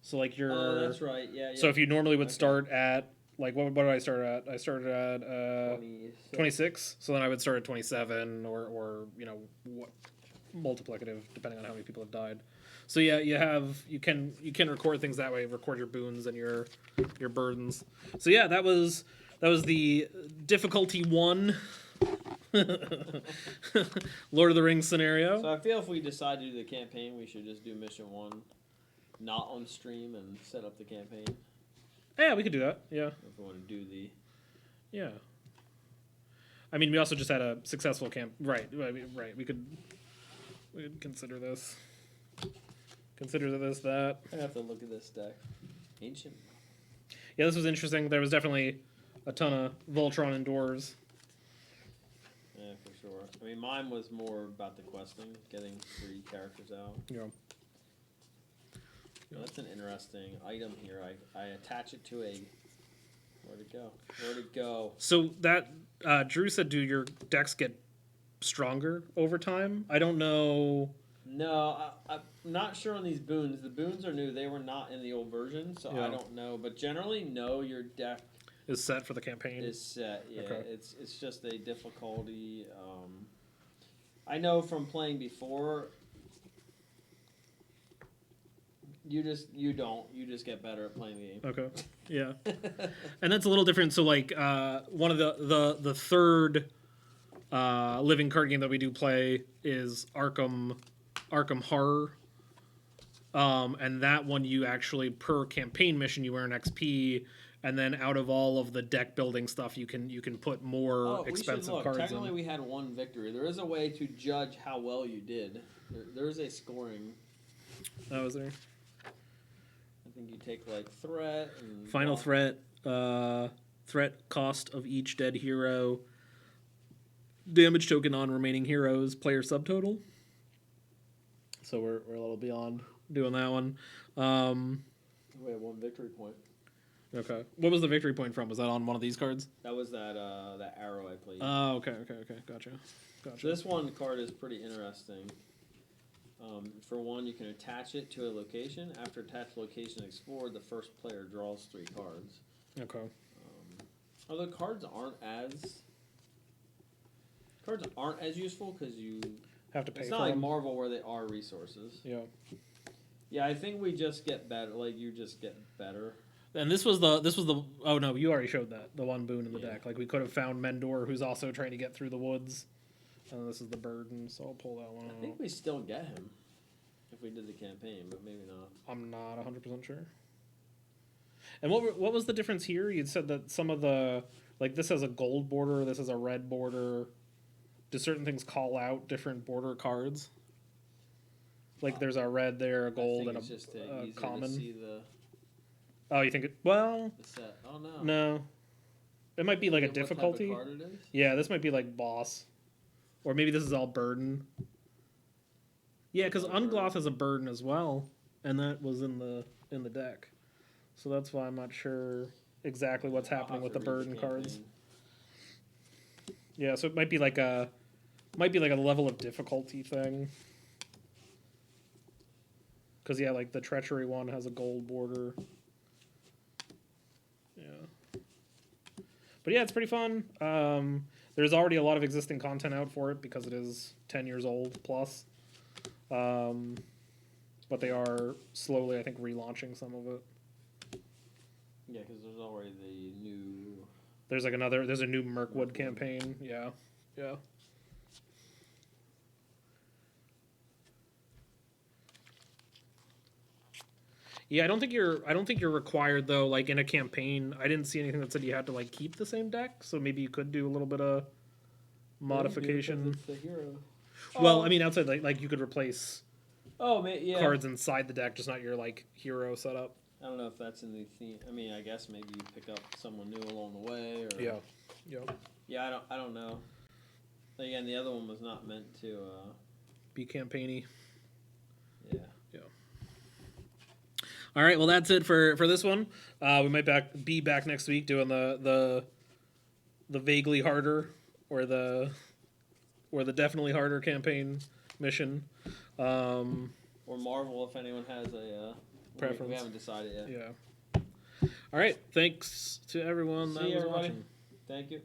So like you're. Oh, that's right. Yeah. So if you normally would start at like what did I start at? I started at 26. So then I would start at 27 or what multiplicative depending on how many people have died. So yeah, you can record things that way. Record your boons and your burdens. So yeah, that was the difficulty 1 Lord of the Rings scenario. So I feel if we decide to do the campaign, we should just do mission 1, not on stream, and set up the campaign. Yeah, we could do that. Yeah. If we want to do the. Yeah. I mean, we also just had a successful camp. Right. Right. We could consider this. Consider this that. I have to look at this deck. Ancient. Yeah, this was interesting. There was definitely a ton of Voltron indoors. Yeah, for sure. I mean, mine was more about the questing, getting 3 characters out. Yeah. Well, that's an interesting item here. I attach it to a. Where'd it go? Where'd it go? So that Drew said, do your decks get stronger over time? I don't know. No, I'm not sure on these boons. The boons are new. They were not in the old version, so Yeah. I don't know. But generally, no, your deck Is set for the campaign. is set. Yeah, Okay. it's just a difficulty. I know from playing before. You just get better at playing the game. Okay. Yeah. And that's a little different. So like one of the third living card game that we do play is Arkham Horror. And that one you actually per campaign mission you earn XP, and then out of all of the deck building stuff you can put more expensive cards Technically in. we had 1 victory. There is a way to judge how well you did. There is a scoring. That was there. I think you take like threat and Final threat, threat cost of each dead hero, damage token on remaining heroes, player subtotal. So we're a little beyond doing that one. We had 1 victory point. Okay. What was the victory point from? Was that on one of these cards? That was that arrow I played. Oh, okay. Gotcha. So this one card is pretty interesting. For one, you can attach it to a location. After attached location explored, the first player draws 3 cards. Okay. Although cards aren't as useful because you Have to pay It's for not like them. Marvel where they are resources. Yeah. Yeah, I think we just get better. Like you just get better. And this was the oh no, you already showed that. The 1 boon in the Yeah. deck. Like we could have found Mendor who's also trying to get through the woods. And this is the burden, so I'll pull that one I out. think we still get him if we did the campaign, but maybe not. I'm not 100% sure. And what was the difference here? You'd said that some of the like this has a gold border, this has a red border. Do certain things call out different border cards? Like there's a red there, a gold, I think and it's just a easier common. to see the Oh, you think it? Well, set. Oh no. no. It might be like a What type of difficulty. card it is? Yeah, this might be like boss, or maybe this is all burden. Yeah, because Ungloth is a burden as well, and that was in the deck, so that's why I'm not sure exactly what's I'll happening have with to the read burden cards. campaign. Yeah, so it might be like a level of difficulty thing. Because yeah, like the treachery one has a gold border. Yeah. But yeah, it's pretty fun. There's already a lot of existing content out for it because it is 10 years old plus. But they are slowly, I think, relaunching some of it. Yeah, because there's already the new. There's like there's a new Merckwood campaign. Yeah. Yeah. Yeah, I don't think you're required though. Like in a campaign, I didn't see anything that said you had to like keep the same deck. So maybe you could do a little bit of modification. It's the hero. Well, I mean, outside like you could replace Yeah. cards inside the deck, just not your like hero setup. I don't know if that's in the theme. I mean, I guess maybe you pick up someone new along the way. Or, Yeah. Yeah, I don't know. Again, the other one was not meant to be campaigny. Yeah. All right, well that's it for this one. We might be back next week doing the vaguely harder or the definitely harder campaign mission. Or Marvel if anyone has a preference. We haven't decided yet. Yeah. All right, thanks to everyone that was watching. Thank you.